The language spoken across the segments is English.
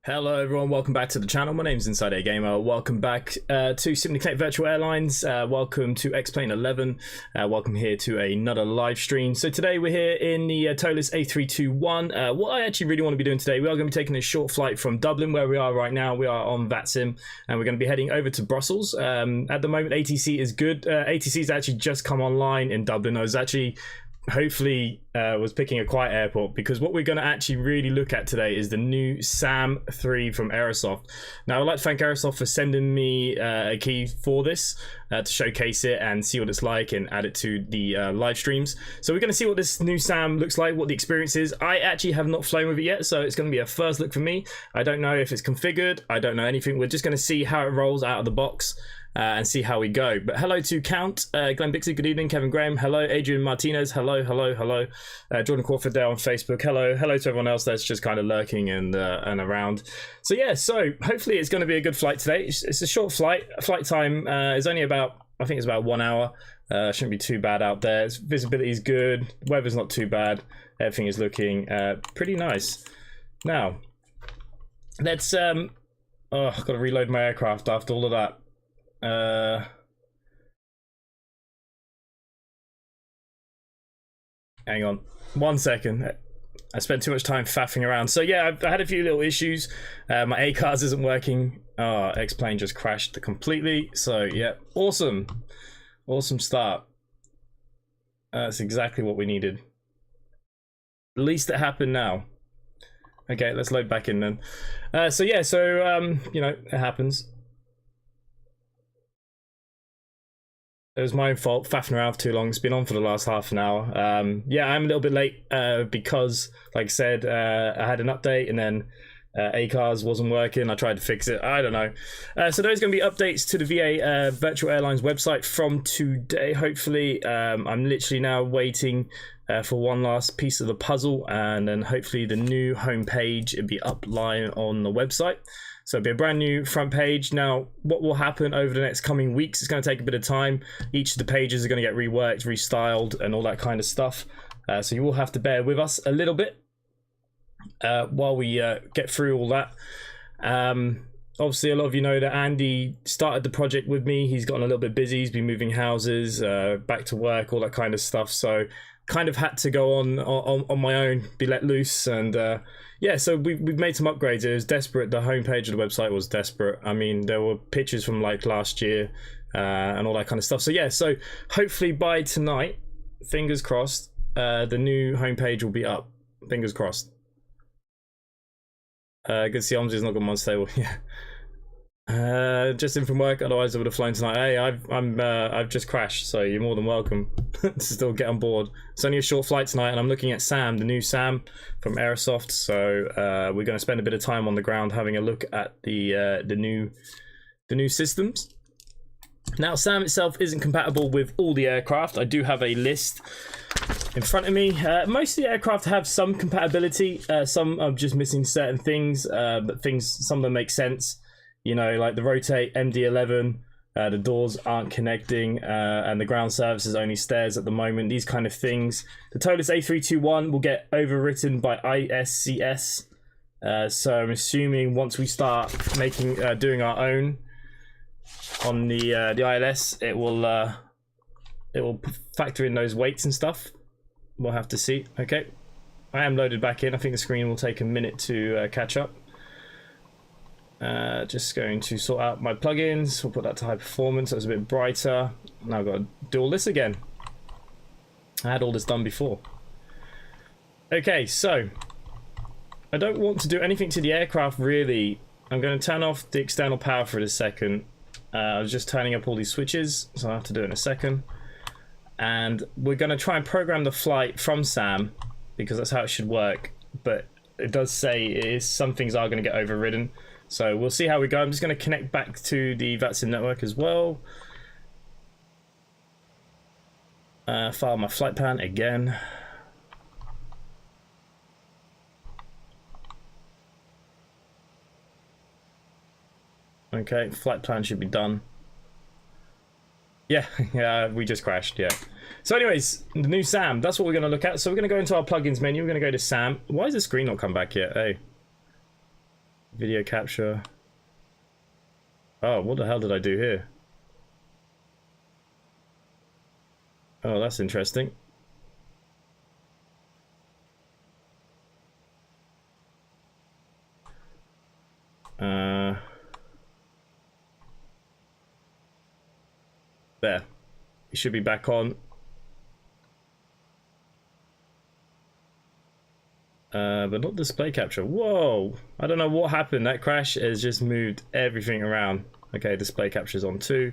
Hello everyone, welcome back to the channel. My name's InsideAgameR. Welcome back to Simply Connect Virtual Airlines. Welcome to X-Plane 11. Welcome here to another live stream. So today we're here in the Toliss A321. What I actually really want to be doing today, we are going to be taking a short flight from Dublin, where we are right now. We are on VATSIM, and we're going to be heading over to Brussels. At the moment, ATC is good. ATC's actually just come online in Dublin. I was actually hopefully was picking a quiet airport, because what we're going to actually really look at today is the new SAM 3 from Airsoft. Now, I'd like to thank Airsoft for sending me a key for this to showcase it and see what it's like and add it to the live streams. So we're going to see what this new SAM looks like, what the experience is. I actually have not flown with it yet, so it's going to be a first look for me. I don't know if it's configured, I don't know anything. We're just going to see how it rolls out of the box and see how we go. But hello to Count, Glenn Bixley, good evening, Kevin Graham, hello, Adrian Martinez, hello, Jordan Crawford there on Facebook, hello to everyone else that's just kind of lurking and around. So yeah, so hopefully it's going to be a good flight today. It's a short flight. Flight time is only about, I think it's about 1 hour. Shouldn't be too bad out there. Visibility is good, weather's not too bad, everything is looking pretty nice. Now, let's, oh, I've got to reload my aircraft after all of that. Hang on 1 second. I spent too much time faffing around. So yeah, I had a few little issues. My ACARS isn't working. Oh, X-Plane just crashed completely. So yeah, awesome start. That's exactly what we needed. At least it happened now. Okay, let's load back in then. So yeah, so you know, it happens. It was my own fault, faffing around for too long. It's been on for the last half an hour. Yeah, I'm a little bit late because, like I said, I had an update and then ACARS wasn't working. I tried to fix it. I don't know. So there's going to be updates to the VA Virtual Airlines website from today, hopefully. I'm literally now waiting for one last piece of the puzzle, and then hopefully the new homepage will be up live on the website. So it'll be a brand new front page. Now, what will happen over the next coming weeks, it's going to take a bit of time. Each of the pages are going to get reworked, restyled, and all that kind of stuff. So you will have to bear with us a little bit while we get through all that. Obviously, a lot of you know that Andy started the project with me. He's gotten a little bit busy. He's been moving houses, back to work, all that kind of stuff. So kind of had to go on my own, be let loose, and yeah, so we've made some upgrades. It was desperate. The homepage of the website was desperate. I mean, there were pictures from like last year and all that kind of stuff. So yeah, so hopefully by tonight, fingers crossed, the new homepage will be up. Fingers crossed. Good to see Omsi's not got them unstable. Yeah. Just in from work, otherwise I would have flown tonight. Hey, I've just crashed, so you're more than welcome to still get on board. It's only a short flight tonight, and I'm looking at SAM, the new SAM from Airsoft. So we're going to spend a bit of time on the ground having a look at the new systems. Now, SAM itself isn't compatible with all the aircraft. I do have a list in front of me. Most of the aircraft have some compatibility. Some are just missing certain things, but some of them make sense. You know, like the Rotate MD11, the doors aren't connecting, and the ground service is only stairs at the moment. These kind of things. The Toliss A321 will get overwritten by ISCS. So I'm assuming once we start making doing our own on the ILS, it will factor in those weights and stuff. We'll have to see. Okay, I am loaded back in. I think the screen will take a minute to catch up. Just going to sort out my plugins. We'll put that to high performance. That's a bit brighter. Now I've got to do all this again. I had all this done before. Okay, so I don't want to do anything to the aircraft really. I'm going to turn off the external power for a second. I was just turning up all these switches, so I'll have to do it in a second. And we're going to try and program the flight from SAM, because that's how it should work. But it does say some things are going to get overridden. So we'll see how we go. I'm just going to connect back to the VATSIM network as well. File my flight plan again. Okay, flight plan should be done. Yeah, yeah, we just crashed, yeah. So anyways, the new SAM, that's what we're going to look at. So we're going to go into our plugins menu. We're going to go to SAM. Why has the screen not come back yet? Hey. Video capture. Oh, what the hell did I do here? Oh, that's interesting. There. It should be back on. But not display capture. Whoa! I don't know what happened. That crash has just moved everything around. Okay, display capture's on too.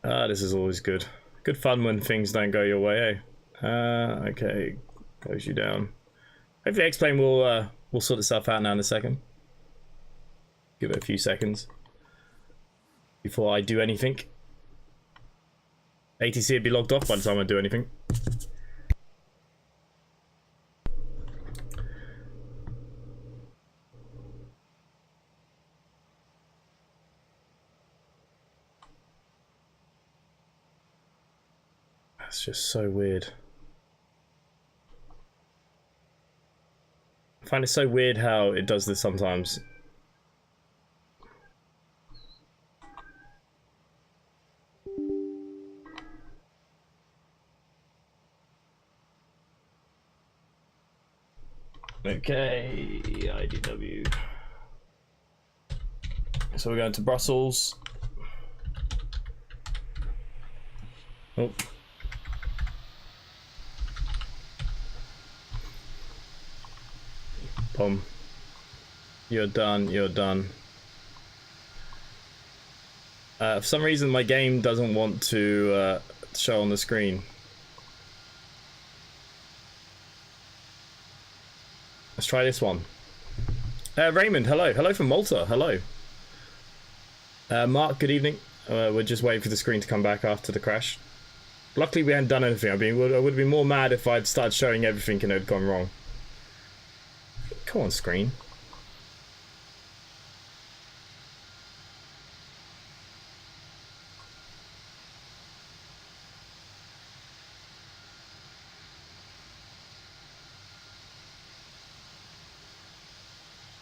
This is always good. Good fun when things don't go your way, eh? Okay, close you down. Hopefully X-Plane will sort itself out now in a second. Give it a few seconds before I do anything. ATC would be logged off by the time I do anything. That's just so weird. I find it so weird how it does this sometimes. Okay, IDW. So we're going to Brussels. Oh. Boom. You're done, you're done. For some reason my game doesn't want to show on the screen. Let's try this one. Raymond, hello. Hello from Malta, hello. Mark, good evening. We're just waiting for the screen to come back after the crash. Luckily we hadn't done anything. I would have been more mad if I'd started showing everything and it had gone wrong. Come on, screen.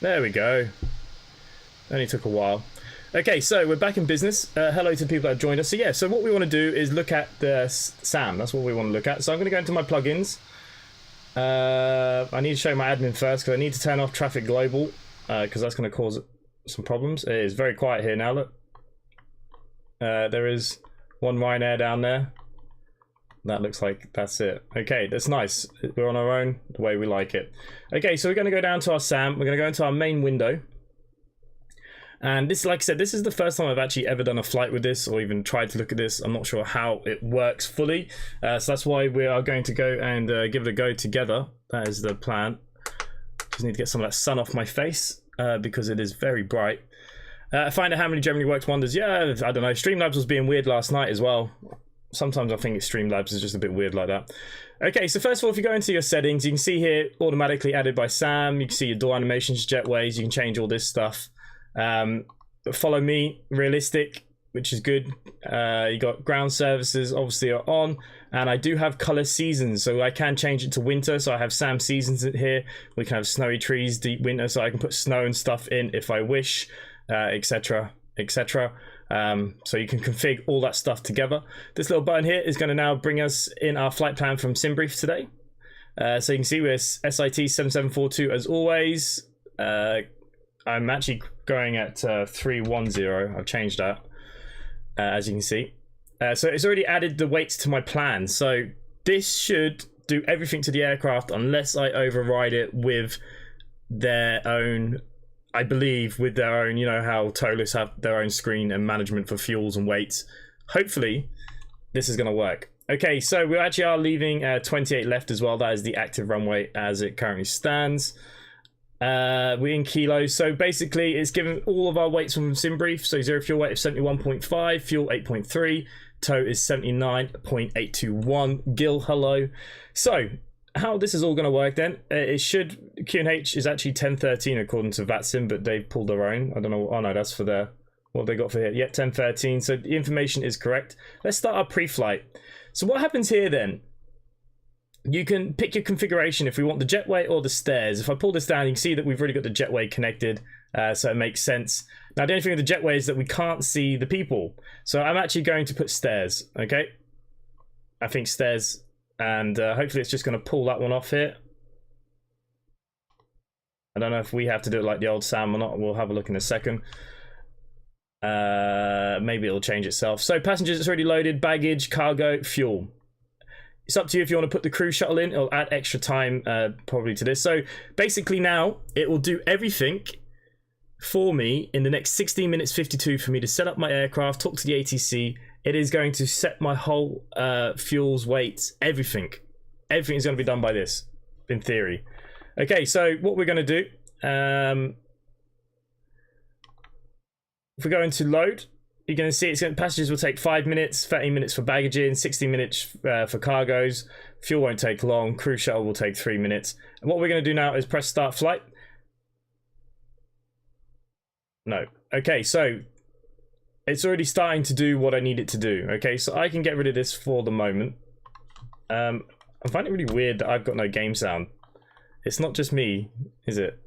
There we go. Only took a while. Okay, so we're back in business. Hello to the people that have joined us. So yeah, so what we want to do is look at the SAM. That's what we want to look at. So I'm going to go into my plugins. I need to show my admin first because I need to turn off traffic global because that's going to cause some problems. It is very quiet here now, look. There is one Ryanair down there. That looks like that's it. Okay, that's nice. We're on our own the way we like it. Okay, so we're going to go down to our SAM. We're going to go into our main window. And this, like I said, this is the first time I've actually ever done a flight with this or even tried to look at this. I'm not sure how it works fully. So that's why we are going to go and give it a go together. That is the plan. Just need to get some of that sun off my face because it is very bright. Find out how many generally works wonders. Yeah, I don't know. Streamlabs was being weird last night as well. Sometimes I think Streamlabs is just a bit weird like that. Okay, so first of all, if you go into your settings, you can see here automatically added by Sam. You can see your door animations, jetways. You can change all this stuff. Follow me, realistic, which is good. You got ground services obviously are on, and I do have color seasons, so I can change it to winter. So I have Sam seasons here. We can have snowy trees, deep winter, so I can put snow and stuff in if I wish, etc, etc. So you can configure all that stuff together. This little button here is going to now bring us in our flight plan from SimBrief today. So you can see we're SIT 7742 as always. I'm actually going at 310. I've changed that, as you can see. So it's already added the weights to my plan. So this should do everything to the aircraft unless I override it with their own, I believe, with their own, you know how Toliss have their own screen and management for fuels and weights. Hopefully, this is going to work. Okay, so we actually are leaving 28 left as well. That is the active runway as it currently stands. We're in kilos, so basically it's given all of our weights from SimBrief. So zero fuel weight of 71.5, fuel 8.3, tow is 79.821. Gil, hello. So how this is all going to work then, it should, QNH is actually 1013 according to VATSIM, but they've pulled their own. I don't know, oh no, that's for their, what have they got for here? Yeah, 1013, so the information is correct. Let's start our pre-flight. So what happens here then? you can pick your configuration if we want the jetway or the stairs. If I pull this down, you can see that we've already got the jetway connected, so it makes sense. Now, the only thing with the jetway is that we can't see the people. So I'm actually going to put stairs, okay? I think stairs, and hopefully it's just going to pull that one off here. I don't know if we have to do it like the old Sam or not. We'll have a look in a second. Maybe it'll change itself. So passengers, it's already loaded. Baggage, cargo, fuel. It's up to you if you want to put the crew shuttle in. It'll add extra time probably to this. So basically now it will do everything for me in the next 16 minutes 52 for me to set up my aircraft, talk to the ATC. It is going to set my whole fuels, weights, everything. Everything is going to be done by this, in theory. Okay, so what we're going to do, if we go into load, you're going to see passengers will take 5 minutes, 30 minutes for baggage in, 60 minutes for cargoes. Fuel won't take long. Crew shuttle will take 3 minutes. And what we're going to do now is press start flight. No. Okay, so it's already starting to do what I need it to do. Okay, so I can get rid of this for the moment. I'm finding it really weird that I've got no game sound. It's not just me, is it?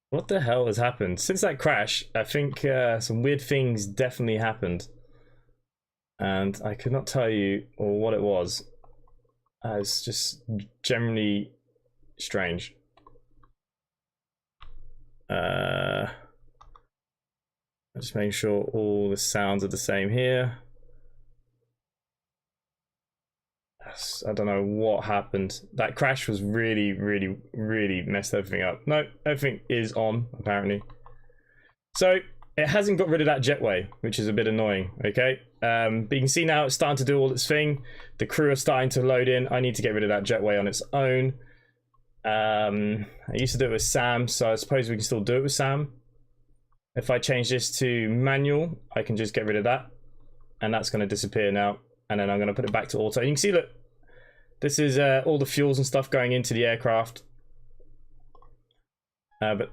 What the hell has happened? Since that crash, I think some weird things definitely happened. And I could not tell you what it was. It's just generally strange. Just making sure all the sounds are the same here. I don't know what happened. That crash was really messed everything up. No, everything is on, apparently. So it hasn't got rid of that jetway, which is a bit annoying, okay? But you can see now it's starting to do all its thing. The crew are starting to load in. I need to get rid of that jetway on its own. I used to do it with Sam, so I suppose we can still do it with Sam. If I change this to manual, I can just get rid of that. And that's going to disappear now. And then I'm going to put it back to auto. You can see that this is all the fuels and stuff going into the aircraft. But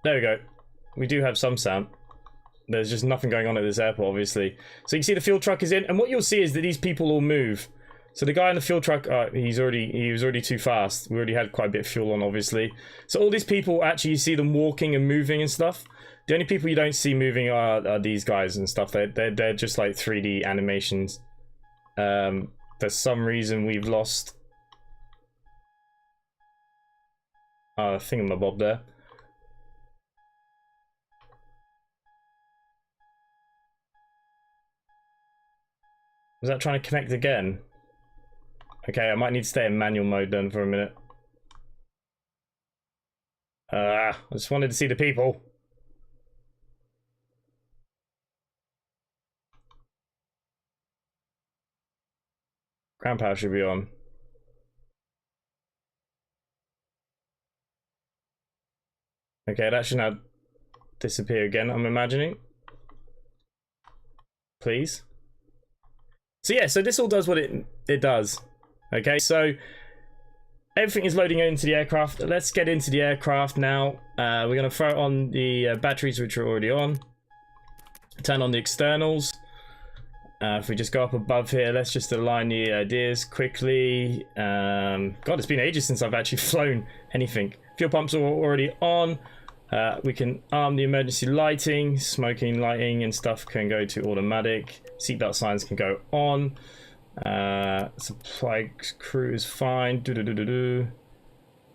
there we go. We do have some sound. There's just nothing going on at this airport, obviously. So you can see the fuel truck is in. And what you'll see is that these people all move. So the guy in the fuel truck, he was already too fast. We already had quite a bit of fuel on, obviously. So all these people, actually, you see them walking and moving and stuff. The only people you don't see moving are these guys and stuff. They're just like 3D animations. For some reason we've lost thingamabob there. Was that trying to connect again? Okay, I might need to stay in manual mode then for a minute. I just wanted to see the people. Ground power should be on. Okay, that should now disappear again, I'm imagining. Please. So yeah, so this all does what it does. Okay, so everything is loading into the aircraft. Let's get into the aircraft now. We're going to throw on the batteries, which are already on. Turn on the externals. If we just go up above here, let's just align the ideas quickly. God, it's been ages since I've actually flown anything. Fuel pumps are already on. We can arm the emergency lighting. Smoking lighting and stuff can go to automatic. Seatbelt signs can go on. Supply crew is fine.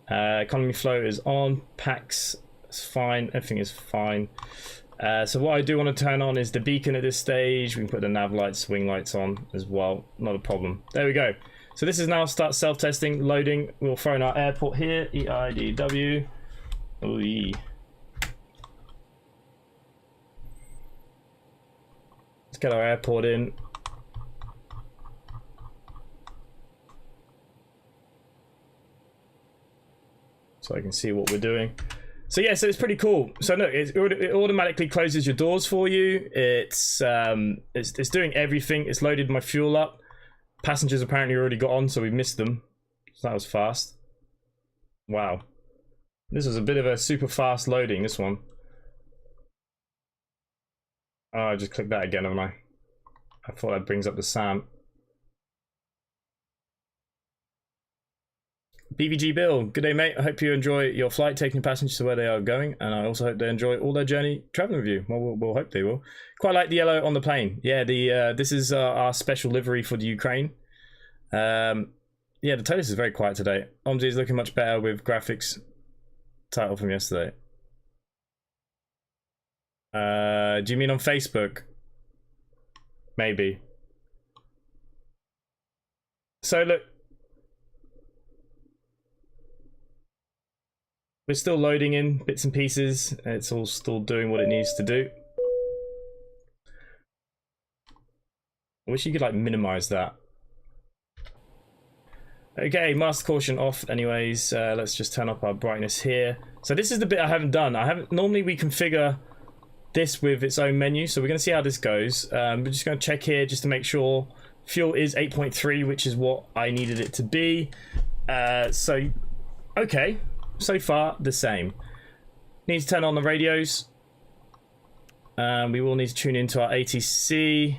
Economy flow is on. Packs is fine. Everything is fine. So what I do want to turn on is the beacon at this stage. We can put the nav lights, wing lights on as well. Not a problem. There we go. So this is now start self-testing, loading. We'll throw in our airport here. EIDW. Ooh. Let's get our airport in. So I can see what we're doing. So yeah, so it's pretty cool. So look, it automatically closes your doors for you. It's doing everything. It's loaded my fuel up. Passengers apparently already got on, so we missed them. So that was fast. Wow. This was a bit of a super fast loading, this one. Oh, I just clicked that again, haven't I? I thought that brings up the SAM. BVG Bill, good day, mate. I hope you enjoy your flight, taking your passengers to where they are going, and I also hope they enjoy all their journey traveling with you. Well, we'll hope they will. Quite like the yellow on the plane. Yeah, this is our special livery for the Ukraine. Yeah, the Toliss is very quiet today. Omsi is looking much better with graphics. Title from yesterday. Do you mean on Facebook? Maybe. So look, we're still loading in bits and pieces. It's all still doing what it needs to do. I wish you could like minimize that. Okay, master caution off anyways. Let's just turn up our brightness here. So this is the bit I haven't done. Normally we configure this with its own menu, so we're going to see how this goes. We're just going to check here just to make sure fuel is 8.3, which is what I needed it to be. So okay, so far the same. Need to turn on the radios. We will need to tune into our ATC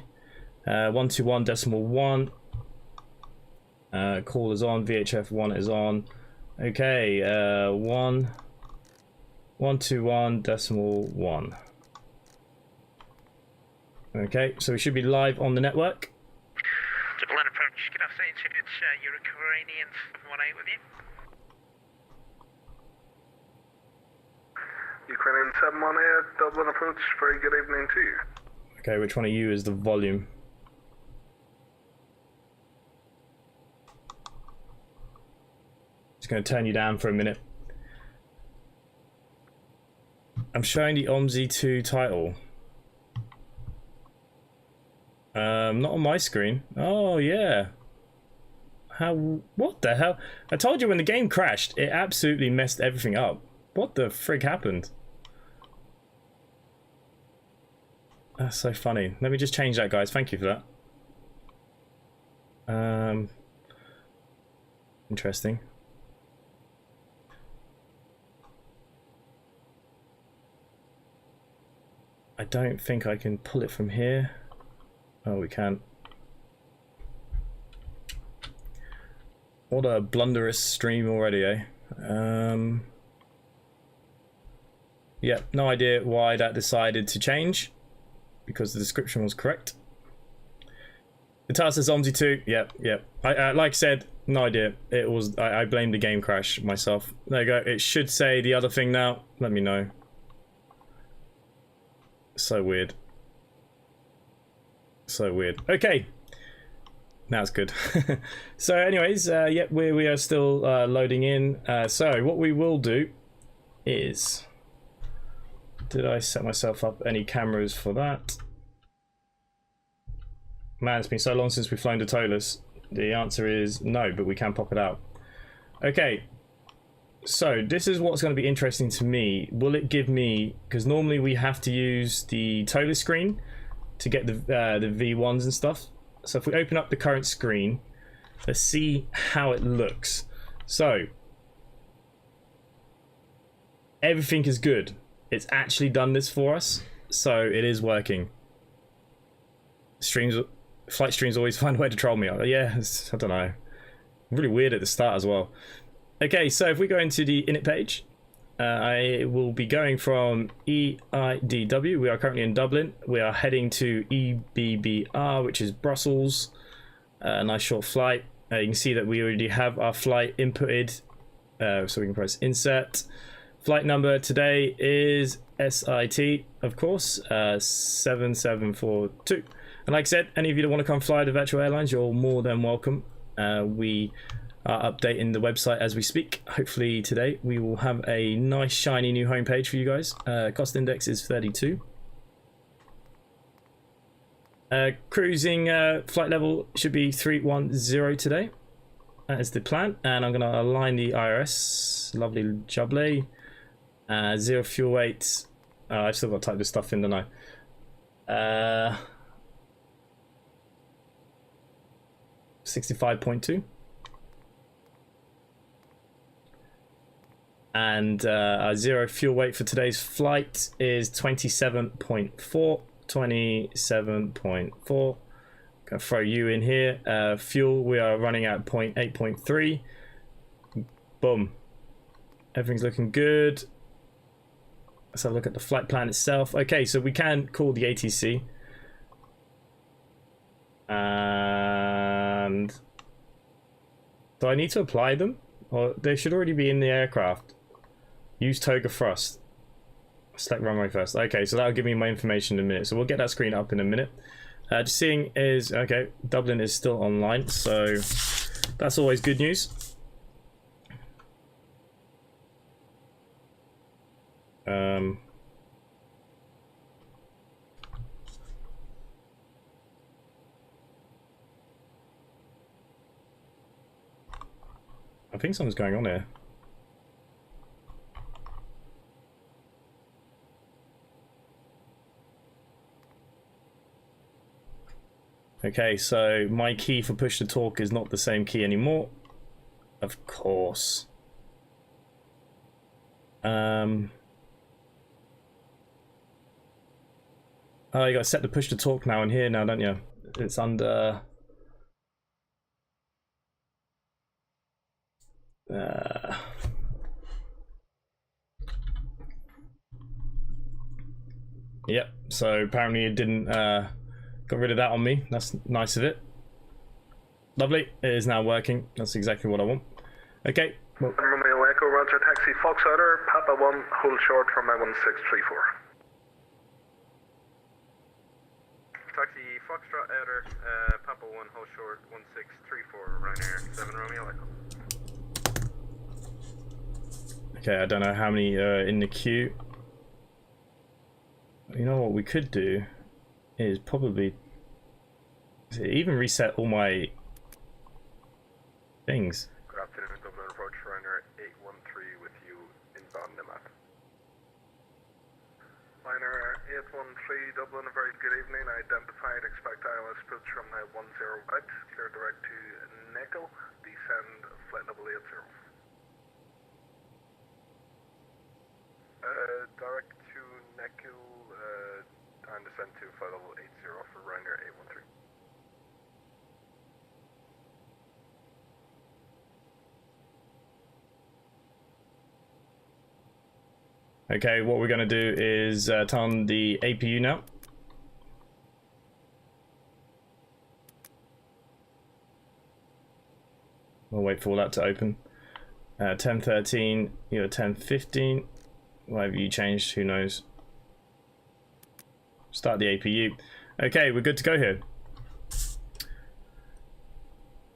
121.1. Call is on, VHF 1 is on. Okay, 121.1. Okay, so we should be live on the network. Double N approach, good afternoon, it's your Ukrainian 718 with you. Ukrainian 718, double N approach, very good evening to you. Okay, which one of you is the volume? Just going to turn you down for a minute. I'm showing the Omsi 2 title. Not on my screen. Oh yeah. What the hell? I told you when the game crashed, it absolutely messed everything up. What the frig happened? That's so funny. Let me just change that, guys. Thank you for that. Interesting. I don't think I can pull it from here. Oh, we can. What a blunderous stream already, eh? Yeah, no idea why that decided to change, because the description was correct. The title says Omsi 2. Yep. Like I said, no idea. It was. I blamed the game crash myself. There you go. It should say the other thing now. Let me know. So weird. So weird. Okay. Now it's good. So anyways, yep, we are still loading in. So what we will do is... Did I set myself up any cameras for that? Man, it's been so long since we've flown to Toliss. The answer is no, but we can pop it out. Okay. So this is what's going to be interesting to me. Will it give me, because normally we have to use the Toliss screen to get the V1s and stuff. So if we open up the current screen, let's see how it looks. So everything is good. It's actually done this for us, so it is working. Flight streams always find a way to troll me. Yeah, I don't know. Really weird at the start as well. Okay, so if we go into the init page, I will be going from EIDW. We are currently in Dublin. We are heading to EVGA, which is Brussels. A nice short flight. You can see that we already have our flight inputted, so we can press insert. Flight number today is SIT, of course, 7742. And like I said, any of you that want to come fly the virtual airlines, you're more than welcome. We are updating the website as we speak. Hopefully today we will have a nice shiny new homepage for you guys. Cost index is 32. Cruising flight level should be 310 today. That is the plan, and I'm going to align the IRS. Lovely jubbly. 0 fuel weight. I've still got to type this stuff in, don't I? 65.2. And our 0 fuel weight for today's flight is 27.4. 27.4. Gonna throw you in here. Fuel, we are running at 8.3. Boom. Everything's looking good. Let's have a look at the flight plan itself. Okay, so we can call the ATC. And do I need to apply them? Or they should already be in the aircraft. Use toga thrust. Select runway first. Okay, so that'll give me my information in a minute. So we'll get that screen up in a minute. Just seeing is, okay, Dublin is still online, so that's always good news. I think something's going on here. Okay, so my key for push to talk is not the same key anymore. Of course. Oh, you gotta set the push to talk now in here now, don't you? It's under... Yep, so apparently it didn't got rid of that on me. That's nice of it. Lovely, it is now working. That's exactly what I want. Okay. Well, Romeo Echo, Roger, taxi Fox Outer, Papa 1, hold short from my 1634. Taxi Foxtrot Outer, Papa 1, hold short, 1634, Ryanair, 7 Romeo Echo. Okay, I don't know how many in the queue. You know what we could do is probably even reset all my things. Good afternoon, Dublin approach, Ryanair 813 with you inbound Limmat. Ryanair 813, Dublin, a very good evening. Identified, expect ILS approach from my 10 right, clear direct to Nickel, descend flight level 80. Direct to Neckel, and descend to flight level 80 for Ryanair 813. Okay, what we're going to do is turn on the APU now. We'll wait for all that to open. 1013, you're 1015. Whatever you changed, who knows. Start the APU. Okay, we're good to go here.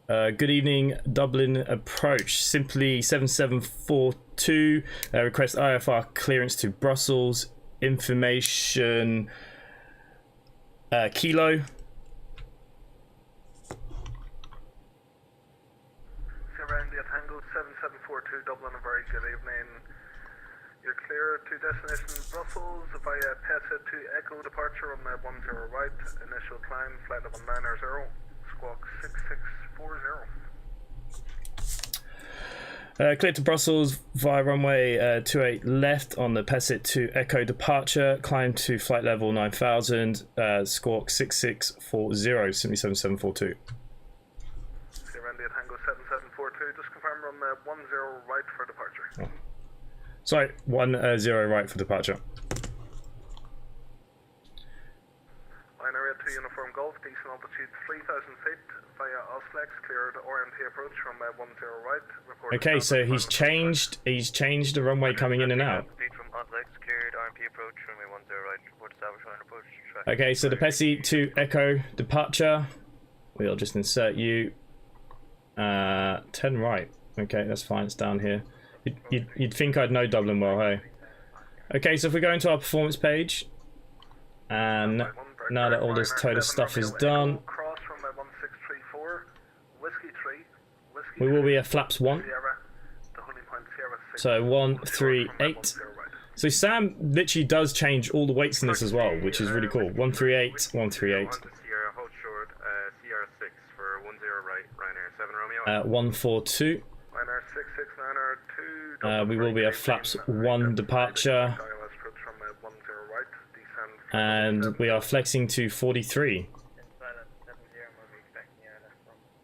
Good evening, Dublin approach. Simply 7742. Request IFR clearance to Brussels. Information. Kilo. Sierra India Tango 7742, Dublin, a very good evening. You're clear to destination Brussels via PESA to Echo departure on the 10 right. Initial climb, flight level 900, squawk 6640. Clear to Brussels via runway 28 left on the PESA to Echo departure. Climb to flight level 9000, squawk 6640, simply 7742. Sierra India Tango 7742, just confirm on the 10 right for departure. Oh. Sorry, 10 right for departure. Ryanair 2 Uniform Golf, decent altitude 3000 feet via Oslex, cleared RMT approach from 10 right. Okay, so he's changed the runway coming in and out. From Oslex, cleared RMT approach from 10 right. Report established on approach. Okay, so the PESI to Echo departure. We'll just insert you. 10 right. Okay, that's fine. It's down here. You'd think I'd know Dublin well, hey? Okay, so if we go into our performance page, and now that all this total stuff is done, we will be at flaps 1. So 138. So Sam literally does change all the weights in this as well, which is really cool. 138, 138. Hold short, CR6 for 10 right, Ryanair 7 Romeo. 142. We will be at flaps 1 departure. And we are flexing to 43.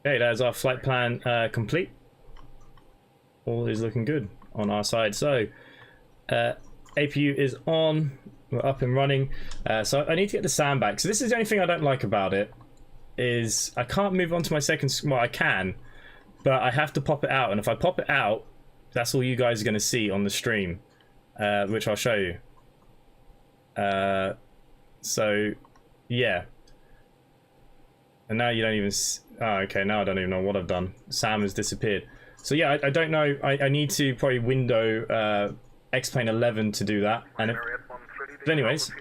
Okay, there's our flight plan complete. all is looking good on our side. So APU is on, we're up and running. So I need to get the SAM back. So this is the only thing I don't like about it, is I can't move on to my second, well I can, but I have to pop it out, and if I pop it out, that's all you guys are going to see on the stream, which I'll show you. So yeah, and now you don't even okay, now I don't even know what I've done. Sam has disappeared. So yeah, I don't know, I need to probably window X-Plane 11 to do that. And if, but anyways,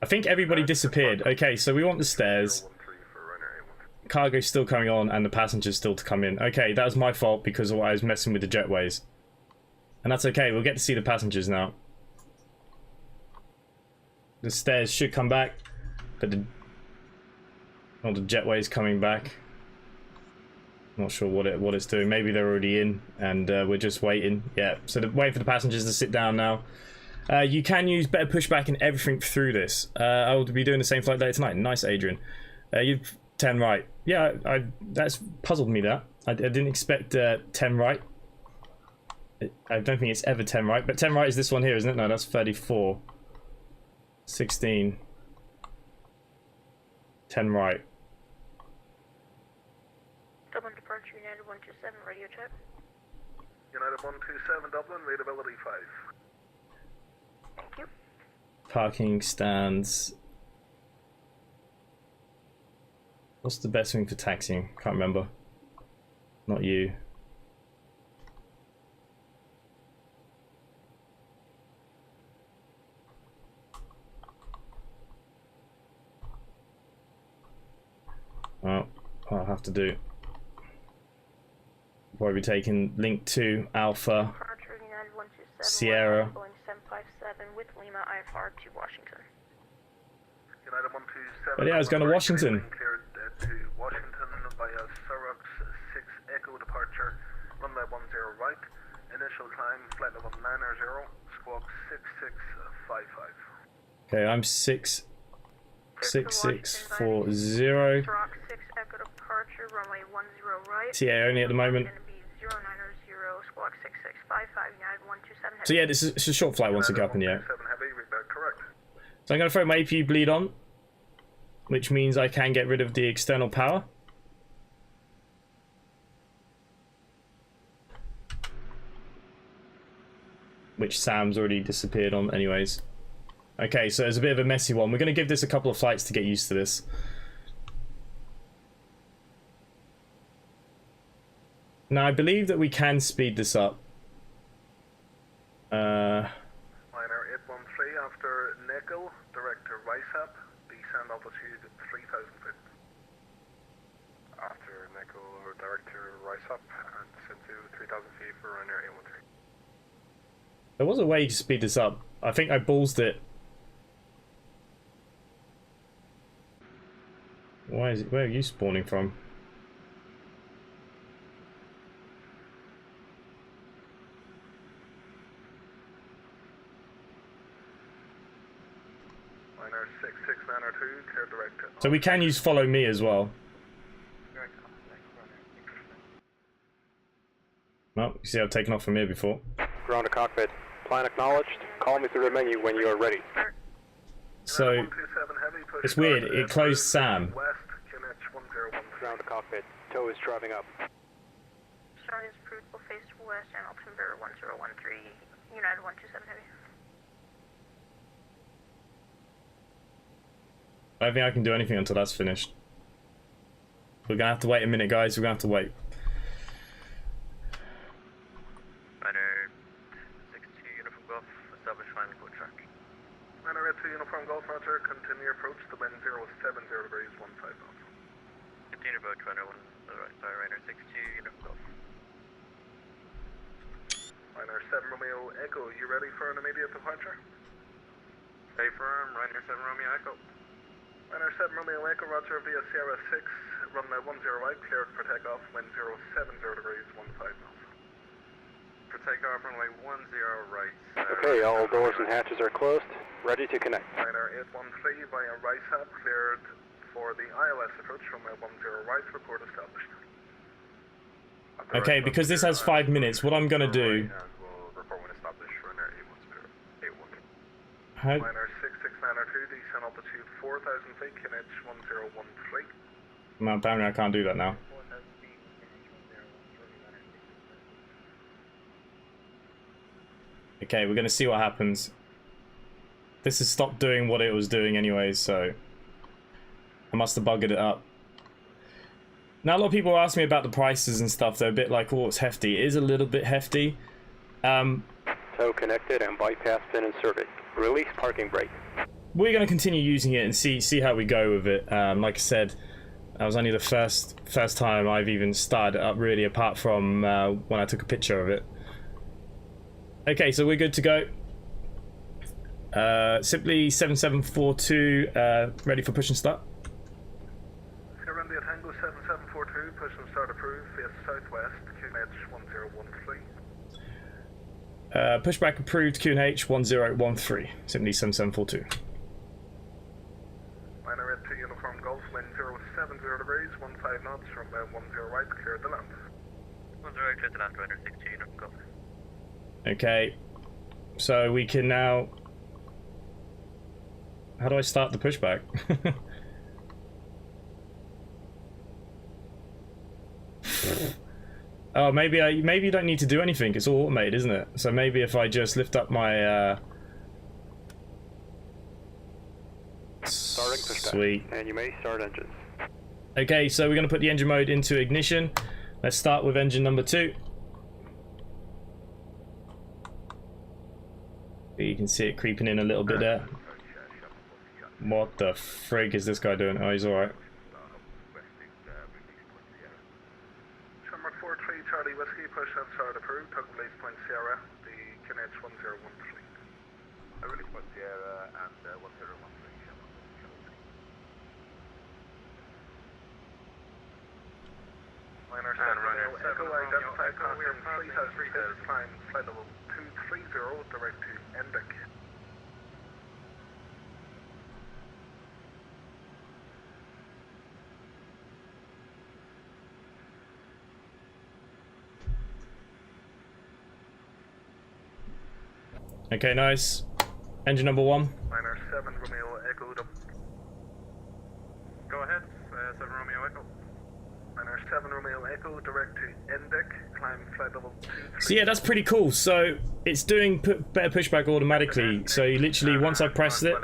I think everybody disappeared. Okay, so we want the stairs. Cargo's still coming on and the passengers still to come in. Okay, that was my fault because I was messing with the jetways. And that's okay, we'll get to see the passengers now. The stairs should come back, but the jetway's coming back. Not sure what it's doing. Maybe they're already in and we're just waiting. Yeah, so waiting for the passengers to sit down now. You can use better pushback and everything through this. I will be doing the same flight later tonight. Nice, Adrian. You've 10 right. Yeah, that's puzzled me, that. I didn't expect 10 right. I don't think it's ever 10 right, but 10 right is this one here, isn't it? No, that's 34. 16. 10 right. Dublin departure, United 127, radio check. United 127, Dublin, readability 5. Thank you. Parking stands. What's the best thing for taxiing? Can't remember. Not you. Well, I'll have to do. Probably be taking link 2 Alpha Sierra. Boeing 757 with Lima IFR to Washington. United 127. But yeah, I was going to Washington. Cleared to Washington via Surrox 6 Echo departure, runway 10 right. Initial climb, flight level 900, squawk 6655. Okay, I'm 6640. Rock 6 Echo departure, runway 10 right. TA only at the moment. Going to be 0900, squawk 6655, United 127. So yeah, this is a short flight once we get up in the air. Heavy, correct. So I'm going to throw my APU bleed on, which means I can get rid of the external power. Which Sam's already disappeared on anyways. Okay, so it's a bit of a messy one. We're going to give this a couple of flights to get used to this. Now, I believe that we can speed this up. Liner 813 after Nickel, direct to RISAP, descend altitude 3,000 feet. After Nickel or direct to RISAP and descend to 3,000 feet for Ryanair 813. There was a way to speed this up. I think I ballsed it. Why is it? Where are you spawning from? Liner 66902, clear direct to... So we can use follow me as well. Well, you see I've taken off from here before. Ground to cockpit. Plan acknowledged. Call me through the menu when you are ready. So it's weird, it closed SAM. Ground to cockpit. Tow is driving up. Start is approved, will face west and altimeter 1013, United 127 heavy. I don't think I can do anything until that's finished. We're gonna have to wait a minute, guys. We're gonna have to wait. Ryanair 62 Uniform Golf, establish final code track. Ryanair 2 Uniform Golf, roger, continue approach to wind 070 degrees 15 knots. Continue approach Ryanair 1, sorry, Ryanair 62 Uniform Golf. Ryanair 7 Romeo Echo, you ready for an immediate departure? Stay firm. Ryanair 7 Romeo Echo. Ryanair 7 Romeo Echo, roger, via Sierra 6, runway 10 right, cleared for takeoff, wind 070 degrees 15 knots. For takeoff, runway 10 right. Okay, all doors and hatches are closed. Ready to connect. Ryanair 813 via RISAP, cleared for the ILS approach from 10 right, report established. Okay, because this has 5 minutes, what I'm gonna do... How... Liner 66902, descent altitude 4,000 feet, QNH 1013. No, apparently I can't do that now. Okay, we're gonna see what happens. This has stopped doing what it was doing anyways, so I must have buggered it up. Now a lot of people ask me about the prices and stuff. They're a bit like, oh, it's hefty. It is a little bit hefty. Tow connected and bypass pin inserted. Release parking brake. We're going to continue using it and see how we go with it. Like I said, that was only the first time I've even started it up, really, apart from when I took a picture of it. Okay, so we're good to go. Simply 7742, ready for push and start. Sierra India Tango 7742, push and start approved, face southwest, QNH 1013. Pushback approved, QNH 1013, simply 7742. Liner red 2 uniform golf, wind 070 degrees, 15 knots from 10 right, clear the land. 10 right, clear the land, rider 62 uniform golf. Okay, so we can now... How do I start the pushback? Oh, maybe you don't need to do anything. It's all automated, isn't it? So maybe if I just lift up my Starting pushback. Sweet. And you may start engines. Okay, so we're going to put the engine mode into ignition. Let's start with engine number 2. You can see it creeping in a little bit there. What the frig is this guy doing? Oh, he's alright. Shamrock 43 Charlie Whiskey, push and start approved, tug release point Sierra, the QNH 1013. I release point Sierra and 1013. Liner 7 Echo, identify contact 3000 feet, climb flight level 230, direct to Endek. Okay, nice. Engine number 1. Liner 7 Romeo Echo. Go ahead, 7 Romeo Echo. Liner 7 Romeo Echo, direct to Endek, climb flight level 230. So yeah, that's pretty cool. So it's doing better pushback automatically. So you literally, once I pressed it,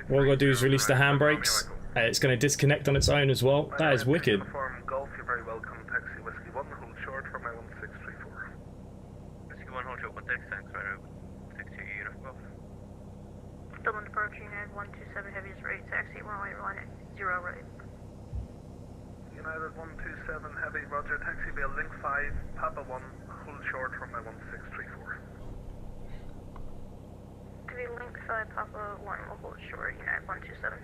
all I've got to do is release the handbrakes. It's going to disconnect on its own as well. That is wicked. Uniform Golf, you're very welcome. Taxi Whiskey 1, hold short for my 1634. Whiskey 1, hold short, 16, thanks, rider 62 uniform golf. Dublin departure, United 127, heaviest rate, taxi, runway line at 0 right. United 127 Heavy, roger, taxi via link 5, Papa 1, hold short from my 1634. To be link 5, Papa 1, will hold short, United 127.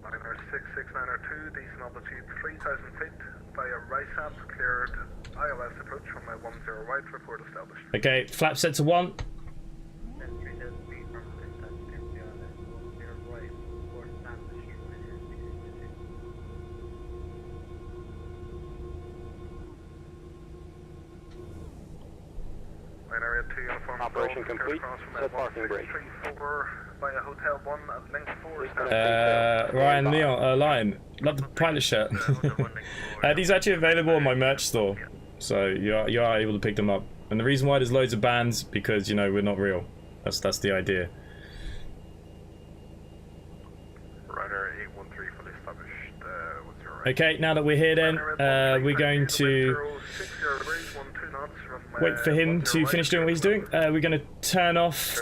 Liner 66902, decent altitude 3000 feet, via RISAP, cleared ILS approach from my 10 right, report established. Okay, flap set to 1. Liner 2 uniform Operation complete. Set parking brake. Via Hotel 1 at link 4. Ryan Leon, Lion, love the pilot shirt. These are actually available on my merch store, so you are able to pick them up. And the reason why there's loads of bands, because, you know, we're not real. That's the idea. Rider 813 fully established. What's your right? Okay, now that we're here then, we're going to wait for him to finish doing what he's doing. We're going to turn off...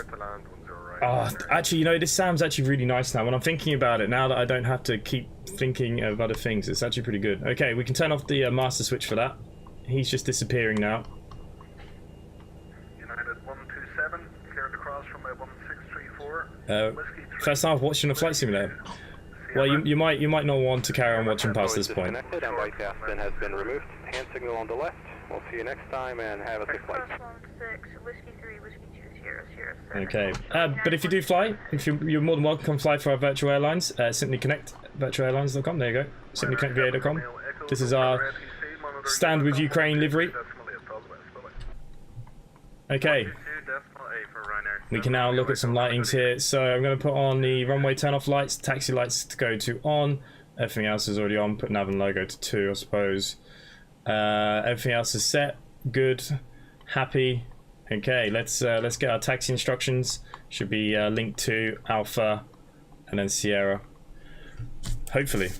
Oh, actually, you know, this sounds actually really nice now. When I'm thinking about it, now that I don't have to keep thinking of other things, it's actually pretty good. Okay, we can turn off the master switch for that. He's just disappearing now. United 127, cleared across from my 1634. First time I've watched in a flight simulator. Well, you might not want to carry on watching past this point. Disconnected and bypass pin has been removed. Hand signal on the left. We'll see you next time and have a safe flight. Cross 16, Whiskey 3, Whiskey 2, Sierra, Sierra 7. Okay, but if you do fly, if you're more than welcome to come fly for our virtual airlines. Simply connect virtualairlines.com. There you go. SimplyConnectVA.com. This is our Stand with Ukraine livery. Okay. We can now look at some lightings here. So I'm going to put on the runway turn-off lights, taxi lights to go to on. Everything else is already on. Put nav and logo to 2, I suppose. Everything else is set. Good. Happy. Okay, let's get our taxi instructions. Should be link to Alpha and then Sierra. Hopefully.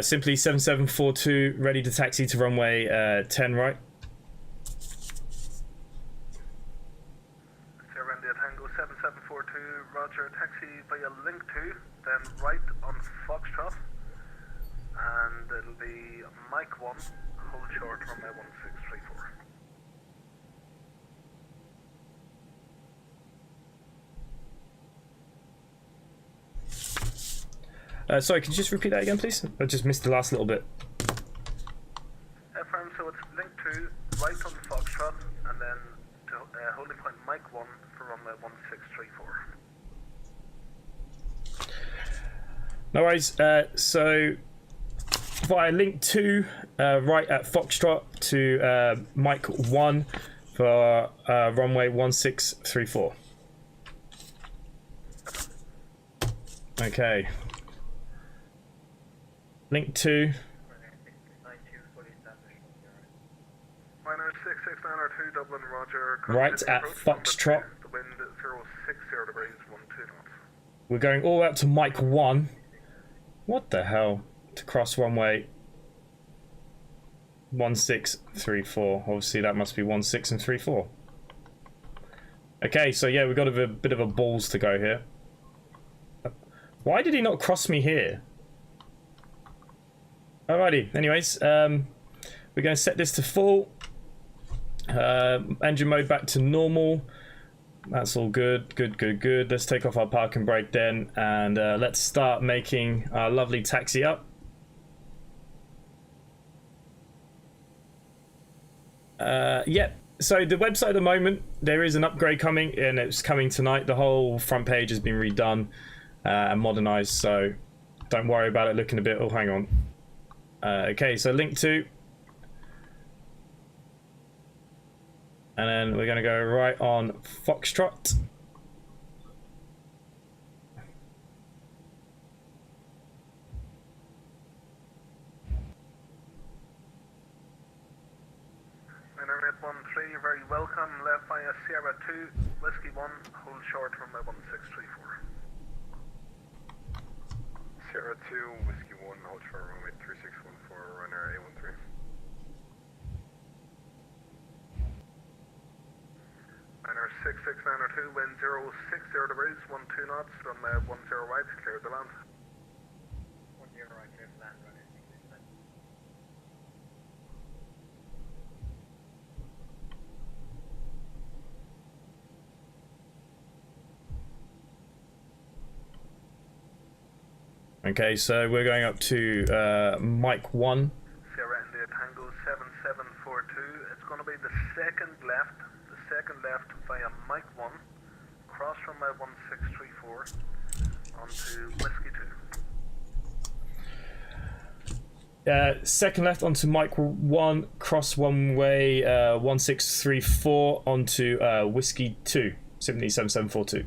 Simply 7742, ready to taxi to runway 10 right. Sierra India Tango 7742, roger, taxi via link 2, then right on Foxtrot, and it'll be Mike 1, hold short runway 1634. Sorry, could you just repeat that again, please? I just missed the last little bit. Firm, so it's link 2, right on Foxtrot, and then to holding point Mike 1 for runway 1634. No worries. So via link 2, right at Foxtrot to Mike 1 for runway 1634. Okay. Link 2. Minor 669R2 Dublin, roger. Right at Foxtrot. The wind 060 degrees, 12 knots. We're going all the way up to Mike 1. What the hell? To cross runway 1634. Obviously that must be 16 and 34. Okay, so yeah, we've got a bit of a balls to go here. Why did he not cross me here? Alrighty, anyways, we're going to set this to full. Engine mode back to normal. That's all good, good. Let's take off our parking brake then, and let's start making our lovely taxi up. Yep, so the website at the moment, there is an upgrade coming, and it's coming tonight. The whole front page has been redone and modernized, so don't worry about it looking a bit... Oh, hang on. Okay, so link 2. And then we're going to go right on Foxtrot. Minor 813, you're very welcome. Left via Sierra 2, Whiskey 1, hold short from 1634. Sierra 2, Whiskey 1, hold short runway 3614, runner A13. Minor 669R2, wind 060 degrees, 12 knots, runway 10 right, clear the land. 10 right, clear the land, runner 669. Okay, so we're going up to Mike 1. Sierra India Tango 7742, it's going to be the second left via Mike 1, cross runway 1634, onto Whiskey 2. Second left onto Mike 1, cross runway 1634 onto Whiskey 2, Symphony 7742.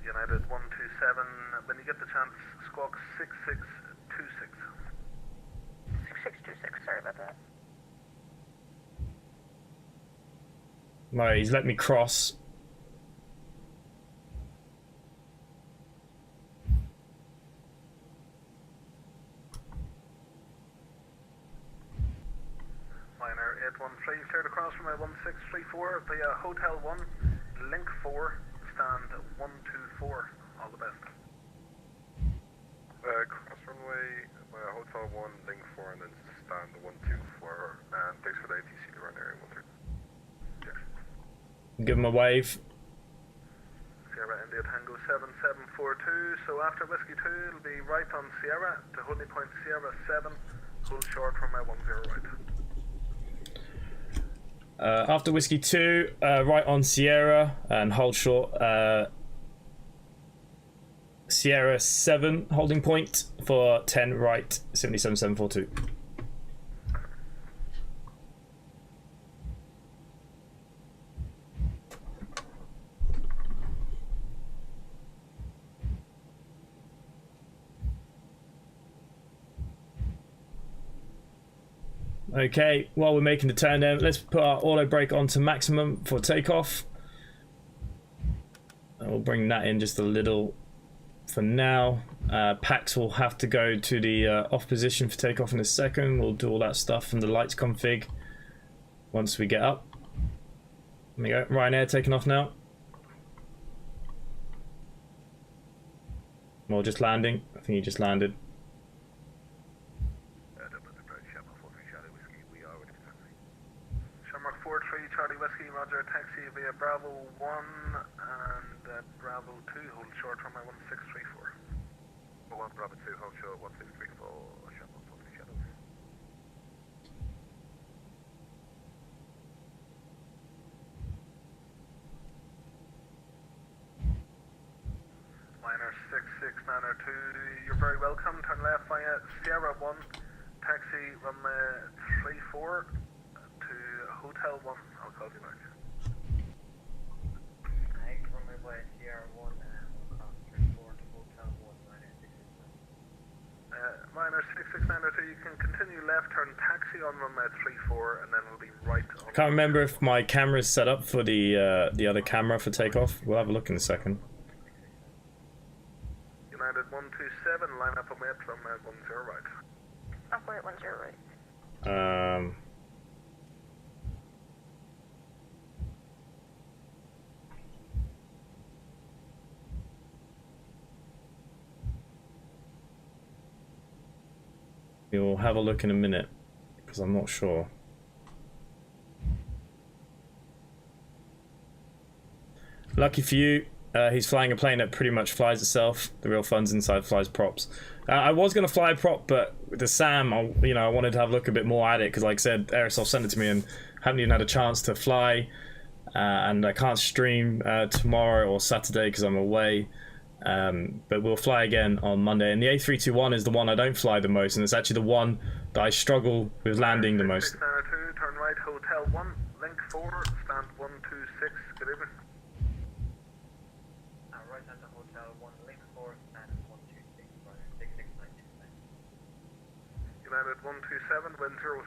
United 127, when you get the chance, squawk 6626. 6626, sorry about that. No, he's let me cross. Minor 813, cleared across from my 1634 via Hotel 1, Link 4, stand 124. All the best. Cross runway, Hotel 1, Link 4, and then stand 124. And thanks for the ATC to runner A13. Give him a wave. Sierra India Tango 7742, so after Whiskey 2 it'll be right on Sierra to holding point Sierra 7, hold short from 10 right. After Whiskey 2, right on Sierra and hold short. Sierra 7 holding point for 10 right 77742. Okay, while we're making the turn down, let's put our auto brake onto maximum for takeoff. And we'll bring that in just a little for now. Pax will have to go to the off position for takeoff in a second. We'll do all that stuff from the lights config once we get up. There we go, Ryanair taking off now. Well, just landing. I think he just landed. Shamrock 43, Charlie Whiskey, Roger, taxi via Bravo 1 and Bravo 2, hold short from 1634. 1 Bravo 2, hold short 1634, Shamrock 43 Shadows. Liner 66902, you're very welcome. Turn left via Sierra 1, taxi runway 34 to Hotel 1. I'll call you back. Runway via Sierra 1 and we'll cross 34 to Hotel 1, Liner 66902, you can continue left, turn taxi on runway 34 and then we'll be right on. I can't remember if my camera is set up for the other camera for takeoff. We'll have a look in a second. United 127, line up and wait from 10 right. Up wait 10 right. We'll have a look in a minute because I'm not sure. Lucky for you, he's flying a plane that pretty much flies itself. The real fun's inside flies props. I was going to fly a prop, but with the SAM, I wanted to have a look a bit more at it because, like I said, Aerosoft sent it to me and haven't even had a chance to fly. And I can't stream tomorrow or Saturday because I'm away. But we'll fly again on Monday. And the A321 is the one I don't fly the most, and it's actually the one that I struggle with landing the most. 692, turn right, Hotel 1, link 4, stand 126, good evening. right on the Hotel 1, link 4 and 126, 66929. United 127, wind 060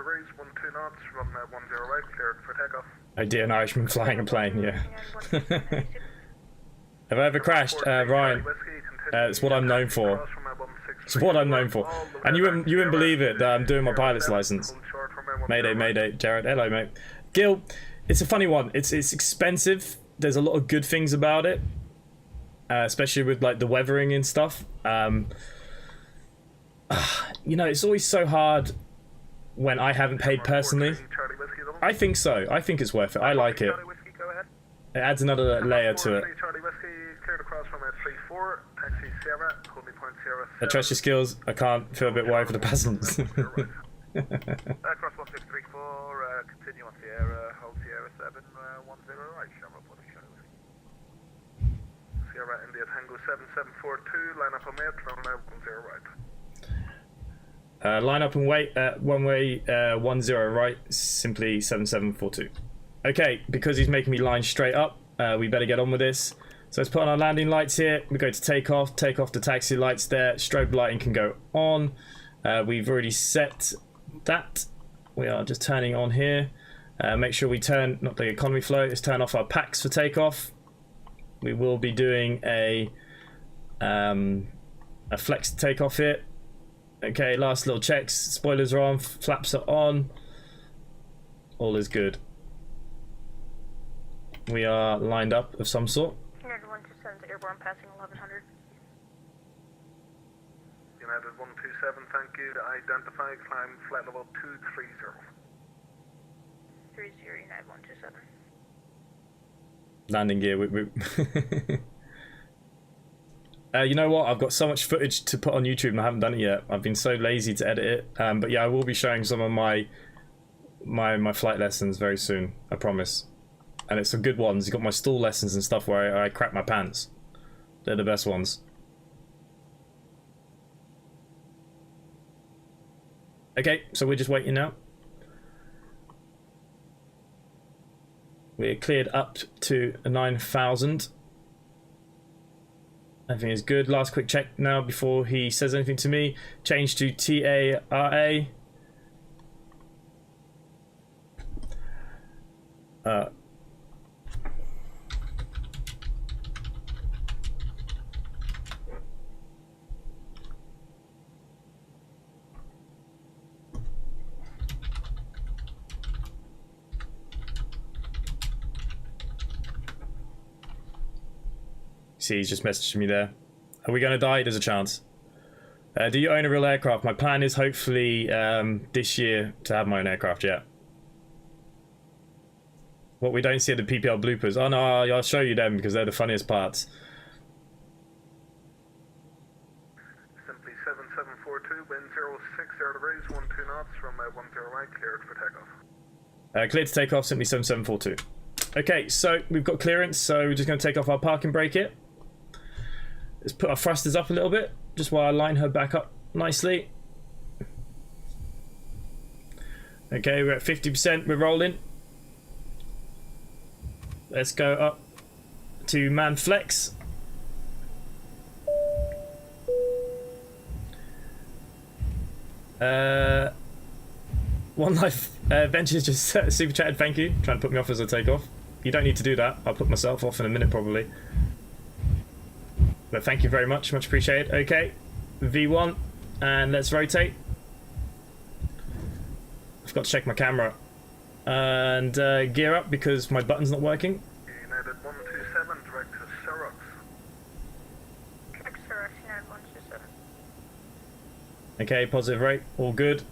degrees, 12 knots, run 10 right, cleared for takeoff. I did an Irishman flying a plane, yeah. Have I ever crashed, Ryan? It's what I'm known for. It's what I'm known for. And you wouldn't believe it that I'm doing my pilot's license. Mayday, mayday, Jared. Hello, mate. Gil, it's a funny one. It's expensive. There's a lot of good things about it, especially with like the weathering and stuff. You know, it's always so hard when I haven't paid personally. I think so. I think it's worth it. I like it. It adds another layer to it. I trust your skills. I can't feel a bit worried for the passengers. Cross 1634, continue on Sierra, hold Sierra 7, 10 right, Shamrock 1 Sierra India Tango 7742, line up on mate, runway 10 right. Line up and wait, one way 10 right, simply 7742. Okay, because he's making me line straight up, we better get on with this. So let's put on our landing lights here. We go to take off the taxi lights there. Strobe lighting can go on. We've already set that. We are just turning on here. Make sure we turn, not the economy flow, let's turn off our packs for takeoff. We will be doing a flex takeoff here. Okay, last little checks. Spoilers are on, flaps are on. All is good. We are lined up of some sort. United 127 to airborne passing 1100. United 127, thank you. To identify, climb flight level 230. 30 United 127. Landing gear, You know what? I've got so much footage to put on YouTube and I haven't done it yet. I've been so lazy to edit it. But yeah, I will be showing some of my flight lessons very soon. I promise. And it's some good ones. You got my stall lessons and stuff where I crap my pants. They're the best ones. Okay, so we're just waiting now. We're cleared up to 9,000. Everything is good. Last quick check now before he says anything to me. Change to TARA. See, he's just messaged me there. Are we going to die? There's a chance. Do you own a real aircraft? My plan is hopefully this year to have my own aircraft, yeah. What we don't see are the PPL bloopers. Oh no, I'll show you them because they're the funniest parts. Simply 7742, wind 060 degrees, 12 knots from 10 right, cleared for takeoff. Cleared to take off, simply 7742. Okay, so we've got clearance, so we're just going to take off our parking brake here. Let's put our thrusters up a little bit, just while I line her back up nicely. Okay, we're at 50%, we're rolling. Let's go up to man flex. One Life Ventures just super chatted, thank you. Trying to put me off as I take off. You don't need to do that. I'll put myself off in a minute probably. But thank you very much, much appreciated. Okay, V1, and let's rotate. I've got to check my camera. And gear up because my button's not working. United 127, direct to Xerox. Direct Xerox, United 127. Okay, positive rate, all good.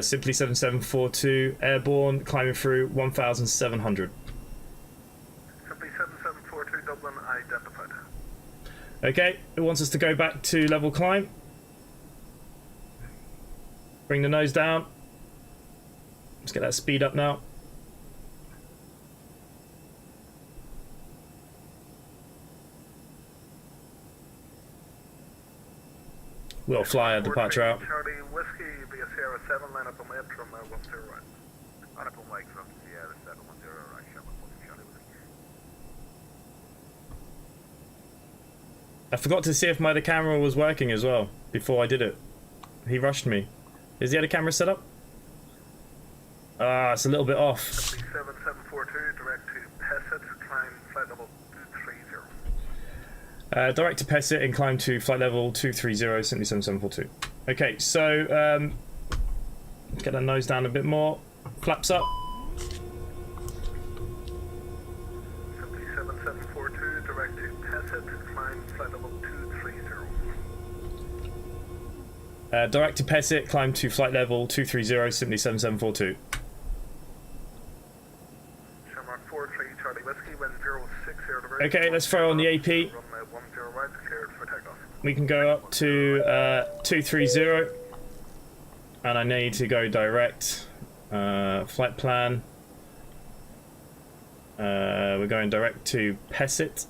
Simply 7742, airborne, climbing through 1,700. Simply 7742, Dublin identified. Okay, it wants us to go back to level climb. Bring the nose down. Let's get that speed up now. We'll fly a departure out. Charlie Whiskey via Sierra 7, line up on my from 10 right. On up on Mike from Sierra 710 right, Sherman, Charlie Whiskey. I forgot to see if my other camera was working as well before I did it. He rushed me. Is the other camera set up? Ah, it's a little bit off. 7742, direct to Pesset, climb flight level 230. Direct to Pesset and climb to flight level 230, simply 7742. Okay, so get that nose down a bit more. Flaps up. Simply 7742, direct to Pesset, climb flight level 230. Direct to Pesset, climb to flight level 230, simply 7742. Shamrock 43, Charlie Whiskey, wind 060 degrees. Okay, let's throw on the AP. Runway 10 right, cleared for takeoff. We can go up to 230. And I need to go direct. Flight plan. We're going direct to Pesset.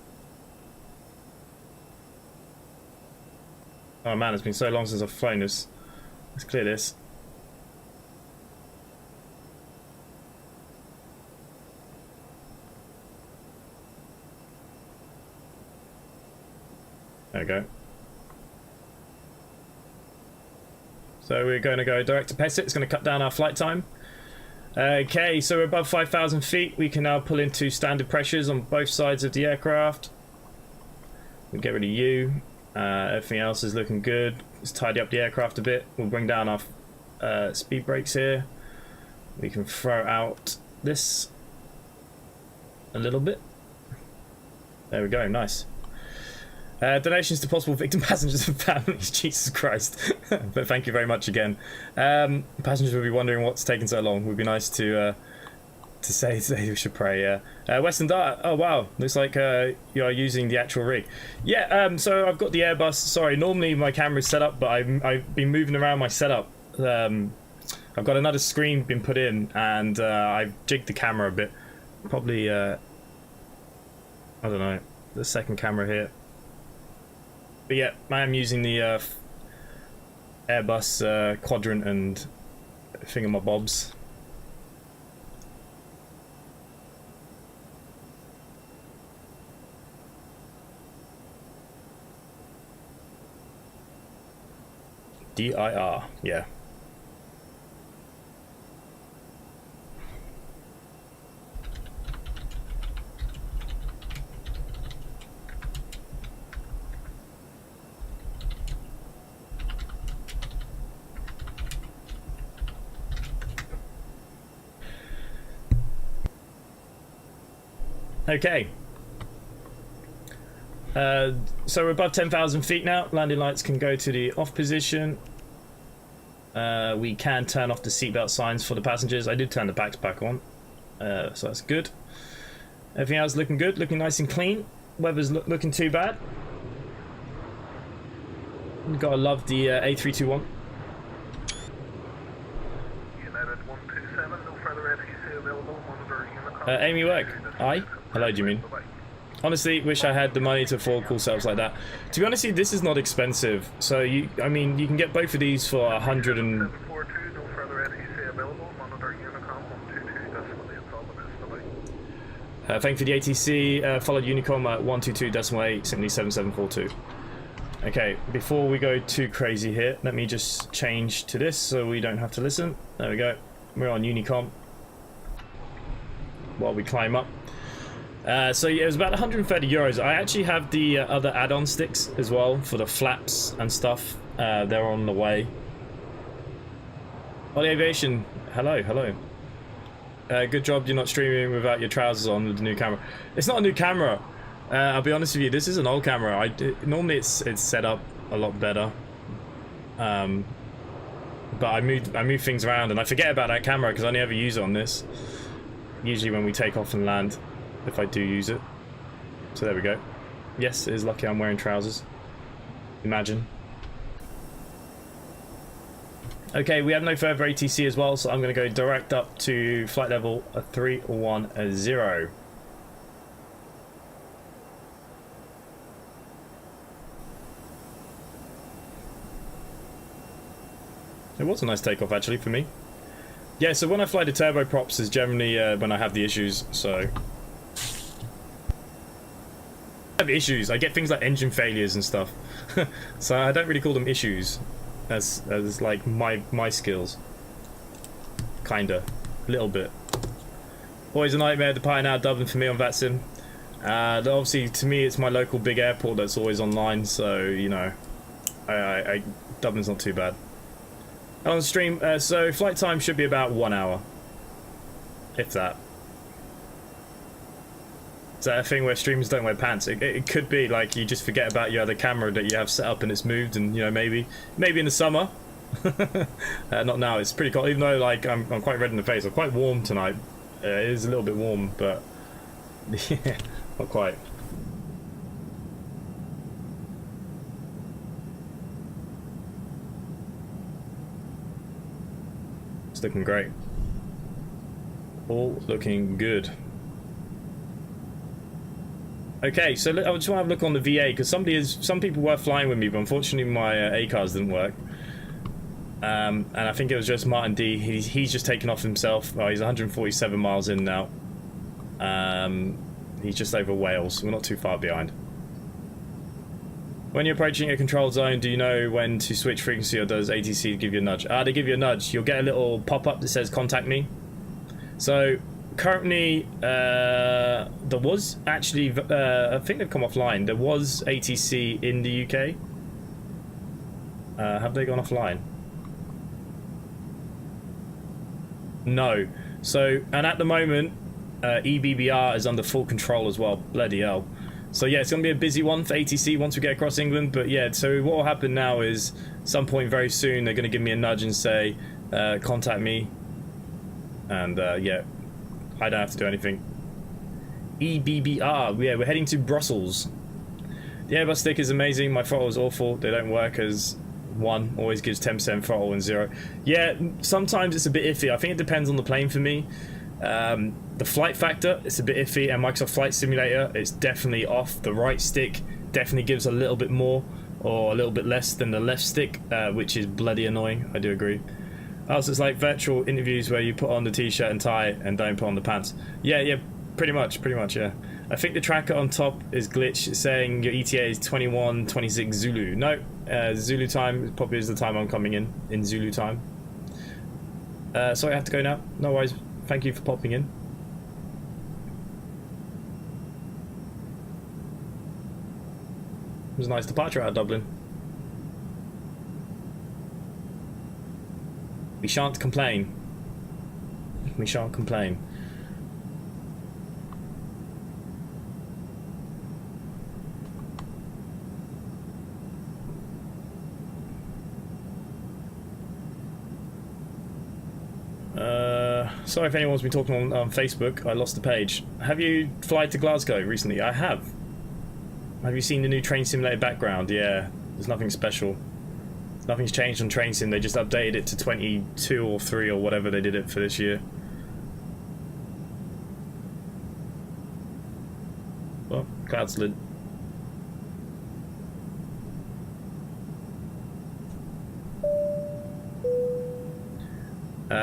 Oh man, it's been so long since I've flown this. Let's clear this. There we go. So we're going to go direct to Pesset. It's going to cut down our flight time. Okay, so we're above 5,000 feet. We can now pull into standard pressures on both sides of the aircraft. We'll get rid of you. Everything else is looking good. Let's tidy up the aircraft a bit. We'll bring down our speed brakes here. We can throw out this a little bit. There we go, nice. Donations to possible victim passengers and families. Jesus Christ. But thank you very much again. Passengers will be wondering what's taking so long. Would be nice to say today we should pray, yeah. Western Dart, oh wow, looks like you are using the actual rig. Yeah, so I've got the Airbus. Sorry, normally my camera's set up, but I've been moving around my setup. I've got another screen been put in, and I've jigged the camera a bit. Probably, I don't know, the second camera here. But yeah, I am using the Airbus quadrant and thingamabobs. DIR, yeah. Okay. So we're above 10,000 feet now. Landing lights can go to the off position. We can turn off the seatbelt signs for the passengers. I did turn the backs back on, so that's good. Everything else looking good, looking nice and clean. Weather's looking too bad. You've got to love the A321. United 127, no further ATC available. Monitor Unicom. Amy work. Aye. Hello, do you mean? Honestly, wish I had the money to afford cool setups like that. To be honest with you, this is not expensive. So I mean, you can get both of these for 100 and... 742, no further ATC available. Monitor Unicom 122, that's all the best. thank you for the ATC. Followed Unicom at 122.8, simply 7742. Okay, before we go too crazy here, let me just change to this so we don't have to listen. There we go. We're on Unicom while we climb up. So yeah, it was about 130 euros. I actually have the other add-on sticks as well for the flaps and stuff. They're on the way. Ollie Aviation, hello, hello. Good job you're not streaming without your trousers on with the new camera. It's not a new camera. I'll be honest with you, this is an old camera. Normally it's set up a lot better. But I move things around and I forget about that camera because I only ever use it on this. Usually when we take off and land, if I do use it. So there we go. Yes, it is lucky I'm wearing trousers. Imagine. Okay, we have no further ATC as well, so I'm going to go direct up to flight level 310. It was a nice takeoff actually for me. Yeah, so when I fly the turboprops is generally when I have the issues, so... I have issues, I get things like engine failures and stuff. So I don't really call them issues as like my skills. Kinda. A little bit. Always a nightmare departing out of Dublin for me on VATSIM. Obviously to me it's my local big airport that's always online, so you know, Dublin's not too bad. On stream, so flight time should be about 1 hour, if that. Is that a thing where streamers don't wear pants? It could be like you just forget about your other camera that you have set up and it's moved, and you know maybe in the summer. Not now. It's pretty cold, even though like I'm quite red in the face. I'm quite warm tonight. It is a little bit warm, but yeah, not quite. It's looking great. All looking good. Okay, so I just want to have a look on the VA because some people were flying with me, but unfortunately my ACARS didn't work. And I think it was just Martin D. He's just taken off himself. Oh, he's 147 miles in now. He's just over Wales. We're not too far behind. When you're approaching a controlled zone, do you know when to switch frequency, or does ATC give you a nudge? They give you a nudge. You'll get a little pop-up that says contact me. So currently there was actually I think they've come offline. There was ATC in the UK. Have they gone offline? No. So, and at the moment EVGA is under full control as well. Bloody hell. So yeah, it's going to be a busy one for ATC once we get across England. But yeah, so what will happen now is some point very soon they're going to give me a nudge and say, contact me. And yeah, I don't have to do anything. EVGA, yeah, we're heading to Brussels. The Airbus stick is amazing. My throttle is awful. They don't work as 1. Always gives 10% throttle and 0. Yeah, sometimes it's a bit iffy. I think it depends on the plane for me. The flight factor, it's a bit iffy, and Microsoft Flight Simulator, it's definitely off. The right stick definitely gives a little bit more or a little bit less than the left stick, which is bloody annoying. I do agree. Also, it's like virtual interviews where you put on the t-shirt and tie and don't put on the pants. Yeah, pretty much, yeah. I think the tracker on top is glitched, saying your ETA is 21:26 Zulu. No, Zulu time probably is the time I'm coming in Zulu time. Sorry, I have to go now. No worries. Thank you for popping in. It was a nice departure out of Dublin. We shan't complain. We shan't complain. Sorry if anyone's been talking on Facebook. I lost the page. Have you flied to Glasgow recently? I have. Have you seen the new Train Simulator background? Yeah, there's nothing special. Nothing's changed on Train Sim. They just updated it to 22 or 3 or whatever they did it for this year. Well, cloud's lit.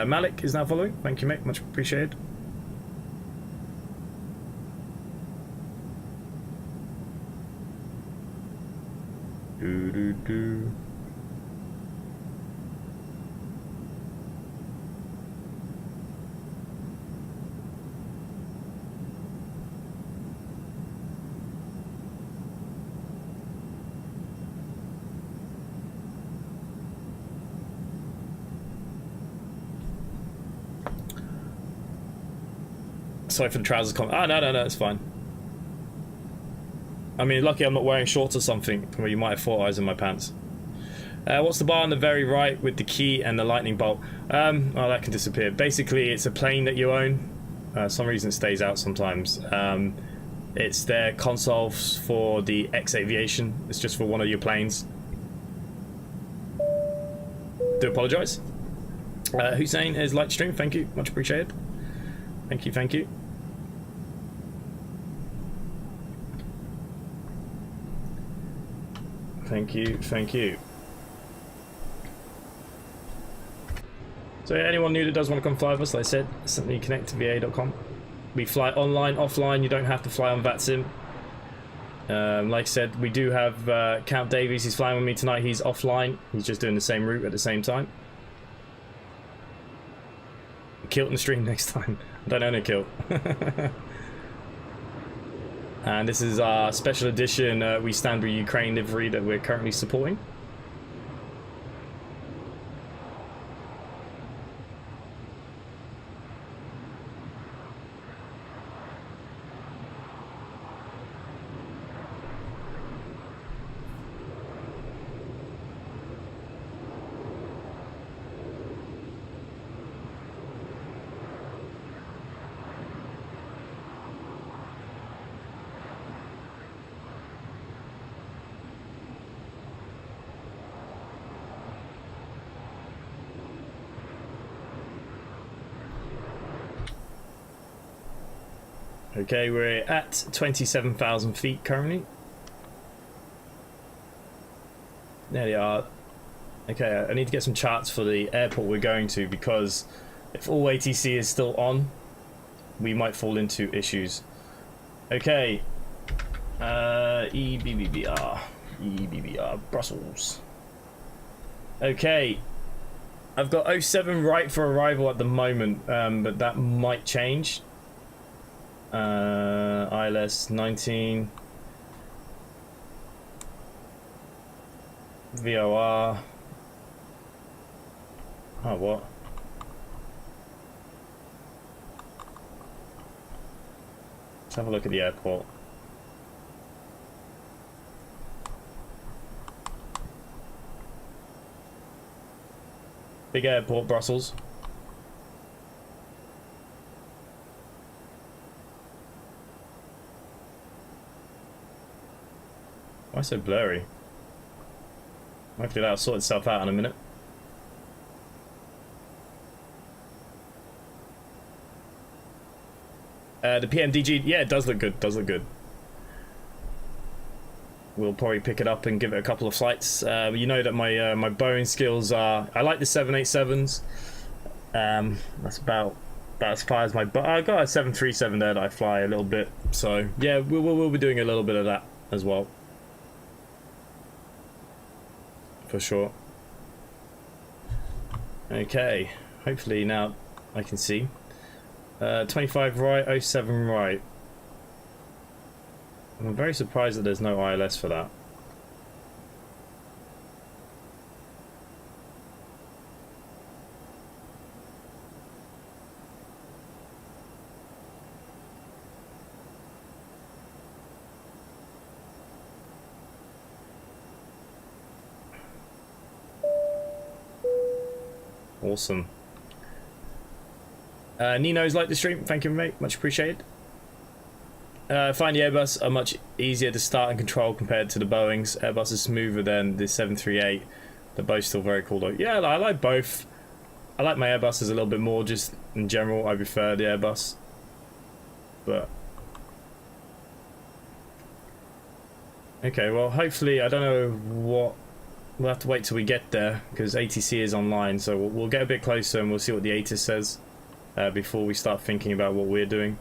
Malik is now following. Thank you, mate. Much appreciated. Do. Sorry for the trousers comment. Ah, no, it's fine. I mean, lucky I'm not wearing shorts or something, where you might have thought I was in my pants. What's the bar on the very right with the key and the lightning bolt? Oh, that can disappear. Basically, it's a plane that you own. Some reason it stays out sometimes. It's their console for the X Aviation. It's just for one of your planes. Do apologise. Hussein is light stream. Thank you. Much appreciated. Thank you, thank you. Thank you, thank you. So yeah, anyone new that does want to come fly with us, like I said, simply connect to va.com. We fly online, offline. You don't have to fly on VATSIM. Like I said, we do have Count Davies. He's flying with me tonight. He's offline. He's just doing the same route at the same time. Kilt in the stream next time. I don't own a kilt. And this is our special edition We Stand With Ukraine livery that we're currently supporting. Okay, we're at 27,000 feet currently. There they are. Okay, I need to get some charts for the airport we're going to, because if all ATC is still on, we might fall into issues. Okay, EVGA, Brussels. Okay, I've got 07 right for arrival at the moment, but that might change. ILS 19 VOR. Oh, what? Let's have a look at the airport. Big airport, Brussels. Why so blurry? Hopefully that'll sort itself out in a minute. The PMDG, yeah, it does look good. Does look good. We'll probably pick it up and give it a couple of flights. You know that my my Boeing skills are. I like the 787s. That's about as far as my. But I got a 737 there that I fly a little bit. So yeah, we'll be doing a little bit of that as well. For sure. Okay. Hopefully now I can see. 25 right, 07 right. I'm very surprised that there's no ILS for that. Awesome. Nino's liked the stream. Thank you, mate. Much appreciated. Find the Airbus are much easier to start and control compared to the Boeings. Airbus is smoother than the 738. They're both still very cool though. Yeah, I like both. I like my Airbuses a little bit more, just in general. I prefer the Airbus. But okay, well, hopefully, I don't know what. We'll have to wait till we get there because ATC is online, so we'll get a bit closer and we'll see what the ATIS says before we start thinking about what we're doing.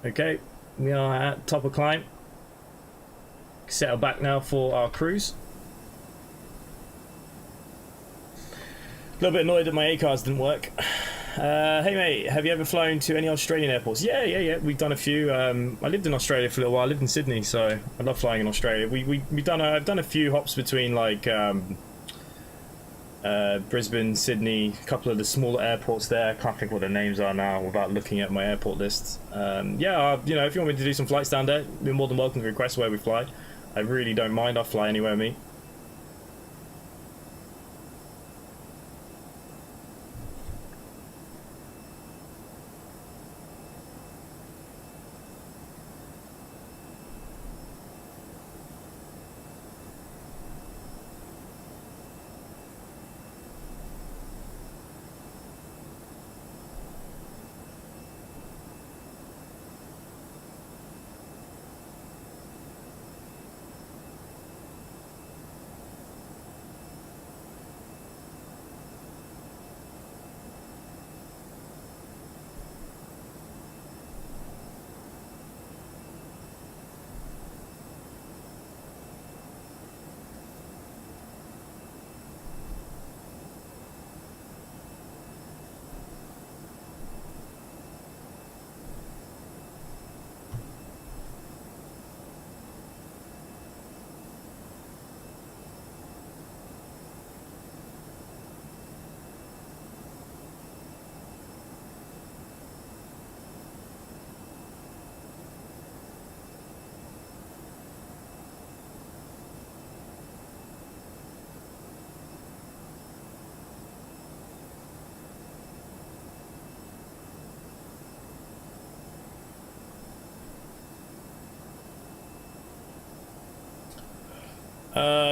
Okay, we are at top of climb. Settle back now for our cruise. A little bit annoyed that my ACARS didn't work. Hey mate, have you ever flown to any Australian airports? Yeah. We've done a few. I lived in Australia for a little while. I lived in Sydney, so I love flying in Australia. I've done a few hops between like Brisbane, Sydney, a couple of the smaller airports there. I can't think what their names are now without looking at my airport lists. Yeah, you know, if you want me to do some flights down there, you're more than welcome to request where we fly. I really don't mind. I'll fly anywhere, me.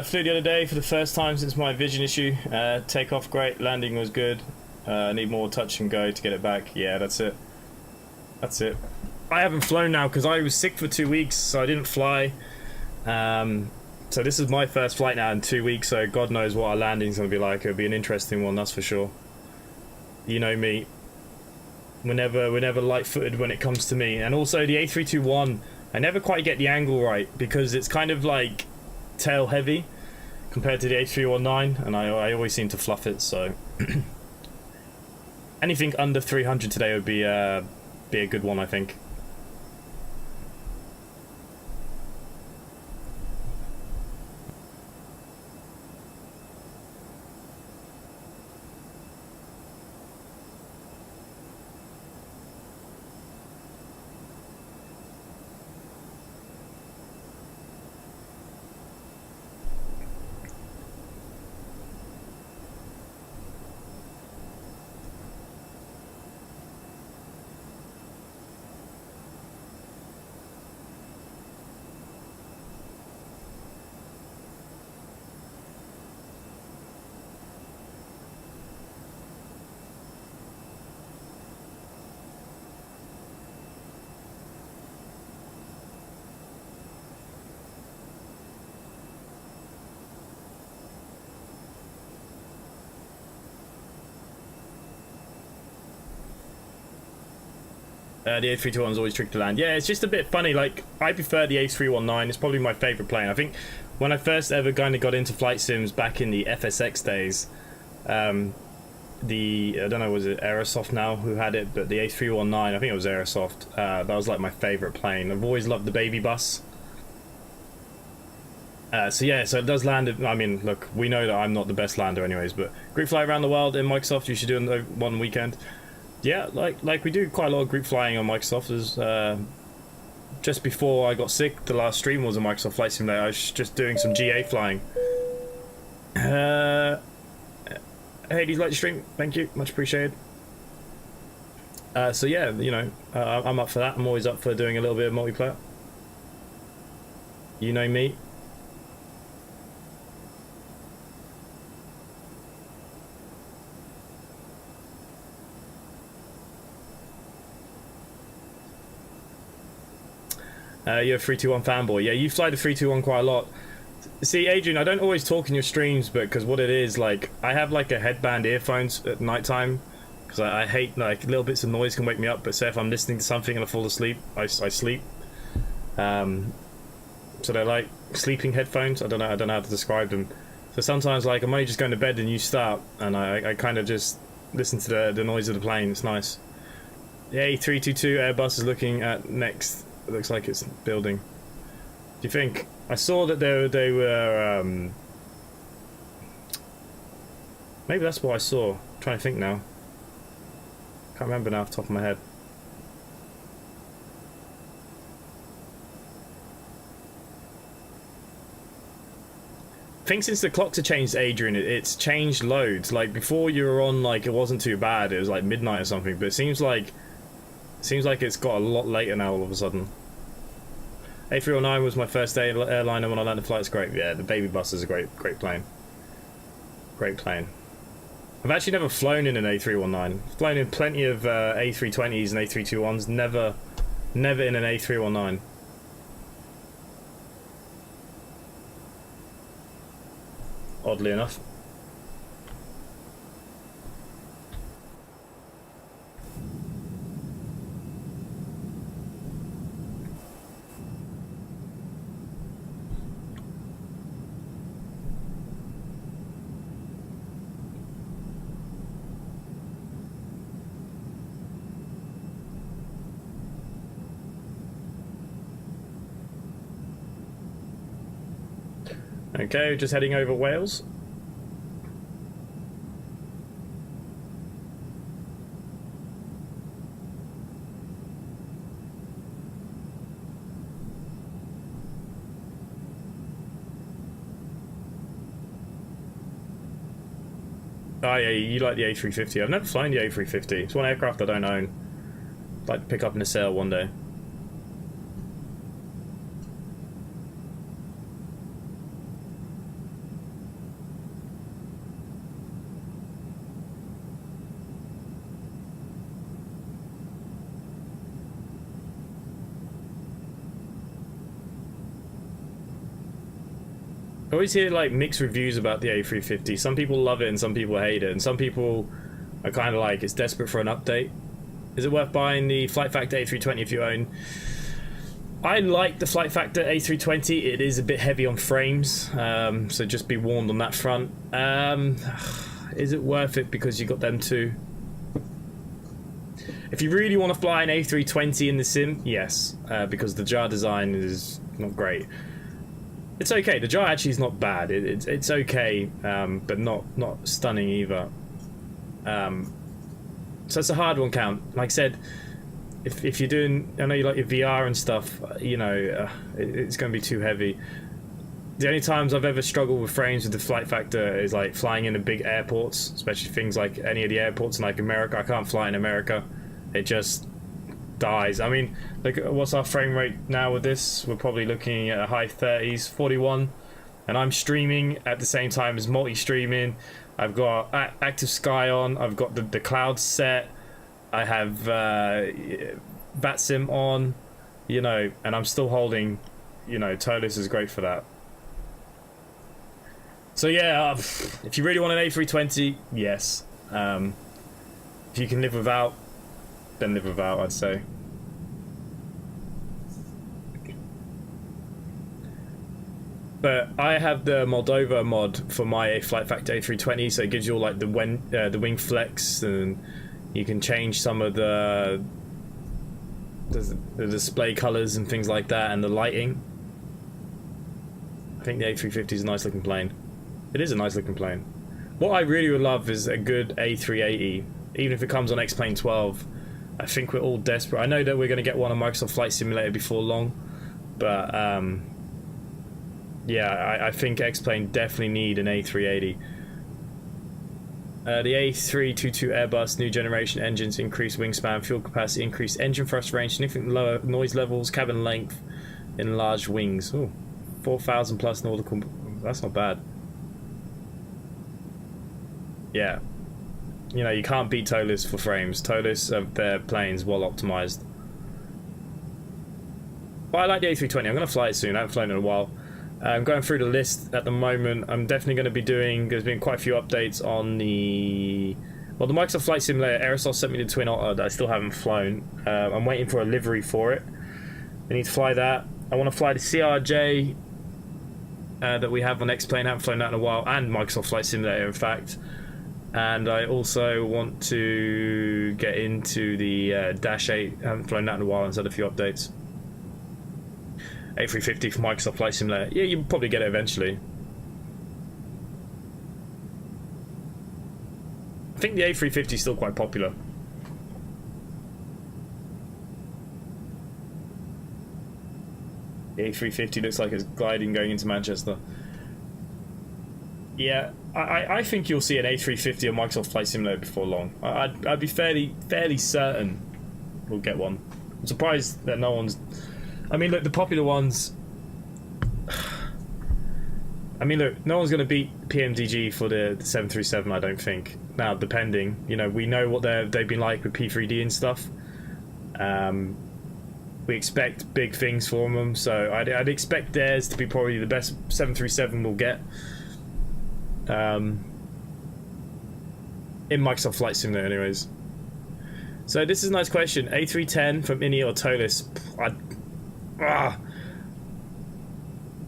Flew the other day for the first time since my vision issue. Takeoff great, landing was good. Need more touch and go to get it back. Yeah, that's it. That's it. I haven't flown now because I was sick for 2 weeks, so I didn't fly. So this is my first flight now in 2 weeks, so God knows what our landing's going to be like. It'll be an interesting one, that's for sure. You know me. We're never light-footed when it comes to me. And also the A321, I never quite get the angle right because it's kind of like tail heavy compared to the A319, and I always seem to fluff it, so anything under 300 today would be a good one, I think. The A321 is always tricky to land. Yeah, it's just a bit funny. Like, I prefer the A319. It's probably my favourite plane. I think when I first ever kind of got into flight sims back in the FSX days, I don't know, was it Aerosoft now who had it, but the A319, I think it was Aerosoft, that was like my favourite plane. I've always loved the baby bus. So yeah, so it does land. I mean, look, we know that I'm not the best lander anyways, but group fly around the world in Microsoft, you should do it one weekend. Yeah, like we do quite a lot of group flying on Microsoft. Just before I got sick, the last stream was a Microsoft Flight Simulator. I was just doing some GA flying. Hey, do you like the stream? Thank you, much appreciated. So yeah, you know, I'm up for that. I'm always up for doing a little bit of multiplayer. You know me. You're a 321 fanboy. Yeah, you fly the 321 quite a lot. See, Adrian, I don't always talk in your streams, but because what it is, like, I have like a headband earphones at night time, because I hate, like, little bits of noise can wake me up, but say if I'm listening to something and I fall asleep, I sleep. So they're like sleeping headphones. I don't know how to describe them. So sometimes, like, I'm only just going to bed and you start, and I kind of just listen to the noise of the plane. It's nice. The A322 Airbus is looking at next. It looks like it's building. Do you think? I saw that they were maybe that's what I saw. I'm trying to think now. Can't remember now off the top of my head. I think since the clocks have changed, Adrian, it's changed loads. Like before you were on, like, it wasn't too bad. It was like midnight or something, but it seems like it's got a lot later now all of a sudden. A309 was my first day airliner when I landed flights. Great. Yeah, the baby bus is a great plane. Great plane. I've actually never flown in an A319. I've flown in plenty of A320s and A321s. Never in an A319. Oddly enough. Okay, just heading over Wales. Oh yeah, you like the A350. I've never flown the A350. It's one aircraft I don't own. I'd like to pick up in a sale one day. I always hear like mixed reviews about the A350. Some people love it and some people hate it, and some people are kind of like, it's desperate for an update. Is it worth buying the Flight Factor A320 if you own? I like the Flight Factor A320. It is a bit heavy on frames, so just be warned on that front. Is it worth it because you got them too? If you really want to fly an A320 in the sim, yes, because the jar design is not great. It's okay. The jar actually is not bad. It's okay, but not stunning either. So it's a hard one, Count. Like I said, if you're doing, I know you like your VR and stuff, you know, it's going to be too heavy. The only times I've ever struggled with frames with the Flight Factor is like flying into big airports, especially things like any of the airports in like America. I can't fly in America. It just dies. I mean, look, what's our frame rate now with this? We're probably looking at a high 30s, 41, and I'm streaming at the same time as multi-streaming. I've got active sky on. I've got the clouds set. I have VATSIM on, you know, and I'm still holding, you know, Toliss is great for that. So yeah, if you really want an A320, yes. If you can live without, then live without, I'd say. But I have the Moldova mod for my Flight Factor A320, so it gives you all like the wing flex, and you can change some of the display colors and things like that, and the lighting. I think the A350 is a nice looking plane. It is a nice looking plane. What I really would love is a good A380, even if it comes on X-Plane 12. I think we're all desperate. I know that we're going to get one on Microsoft Flight Simulator before long, but yeah, I think X-Plane definitely need an A380. The A322 Airbus, new generation engines, increased wingspan, fuel capacity, increased engine thrust range, significantly lower noise levels, cabin length, enlarged wings. Oh, 4,000 plus nautical. That's not bad. Yeah. You know, you can't beat Toliss for frames. Toliss have their planes well optimized. But I like the A320. I'm going to fly it soon. I haven't flown in a while. I'm going through the list at the moment. I'm definitely going to be doing... There's been quite a few updates on the... Well, the Microsoft Flight Simulator. Aerosol sent me the Twin Otter that I still haven't flown. I'm waiting for a livery for it. I need to fly that. I want to fly the CRJ that we have on X-Plane. I haven't flown that in a while. And Microsoft Flight Simulator, in fact. And I also want to get into the Dash 8. I haven't flown that in a while. It's had a few updates. A350 for Microsoft Flight Simulator. Yeah, you'll probably get it eventually. I think the A350 is still quite popular. The A350 looks like it's gliding going into Manchester. Yeah, I think you'll see an A350 on Microsoft Flight Simulator before long. I'd be fairly certain we'll get one. I'm surprised that no one's... I mean, look, the popular ones... I mean, look, no one's going to beat PMDG for the 737, I don't think. Now, depending, you know, we know what they've been like with P3D and stuff. We expect big things from them, so I'd expect theirs to be probably the best 737 we'll get. In Microsoft Flight Simulator, anyways. So this is a nice question. A310 from Ini or Toliss?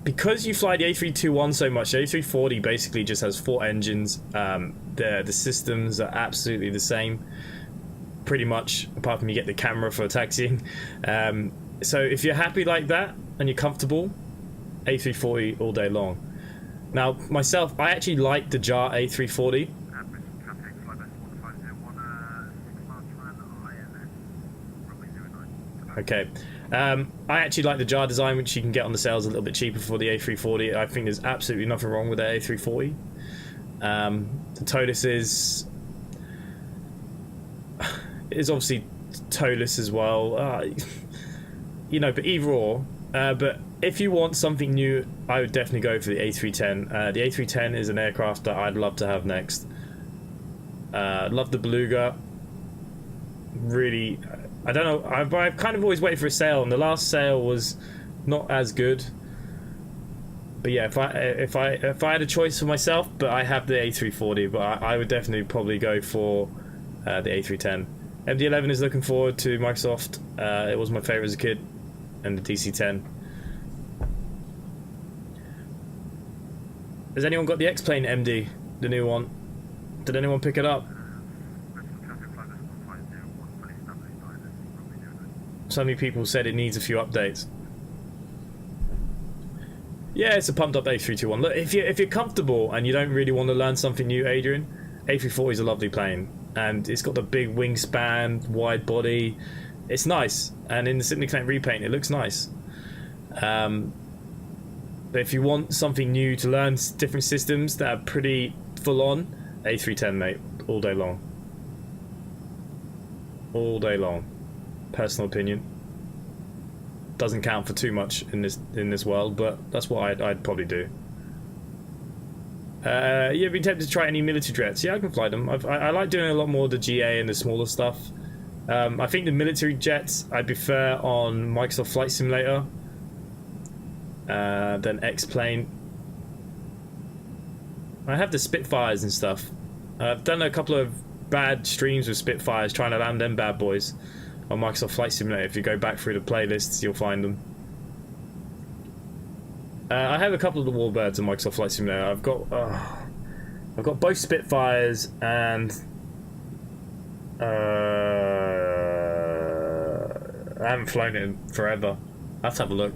Because you fly the A321 so much, the A340 basically just has 4 engines. The systems are absolutely the same, pretty much, apart from you get the camera for taxiing. So if you're happy like that and you're comfortable, A340 all day long. Now, myself, I actually like the JAR A340. Okay. I actually like the JAR design, which you can get on the sales a little bit cheaper for the A340. I think there's absolutely nothing wrong with the A340. The Toliss is obviously Toliss as well. You know, but either or. But if you want something new, I would definitely go for the A310. The A310 is an aircraft that I'd love to have next. Love the Beluga. Really, I don't know. I've kind of always waited for a sale, and the last sale was not as good. But yeah, if I had a choice for myself, but I have the A340, but I would definitely probably go for the A310. MD-11 is looking forward to Microsoft. It was my favorite as a kid, and the DC-10. Has anyone got the X-Plane MD, the new one? Did anyone pick it up? So many people said it needs a few updates. Yeah, it's a pumped up A321. Look, if you're comfortable and you don't really want to learn something new, Adrian, A340 is a lovely plane, and it's got the big wingspan, wide body. It's nice, and in the Simply Connect repaint, it looks nice. But if you want something new to learn different systems that are pretty full on, A310, mate, all day long. All day long. Personal opinion. Doesn't count for too much in this world, but that's what I'd probably do. You ever been tempted to try any military jets? Yeah, I can fly them. I like doing a lot more of the GA and the smaller stuff. I think the military jets I prefer on Microsoft Flight Simulator than X-Plane. I have the Spitfires and stuff. I've done a couple of bad streams with Spitfires trying to land them bad boys on Microsoft Flight Simulator. If you go back through the playlists, you'll find them. I have a couple of the Warbirds in Microsoft Flight Simulator. I've got both Spitfires and I haven't flown it in forever. I have to have a look.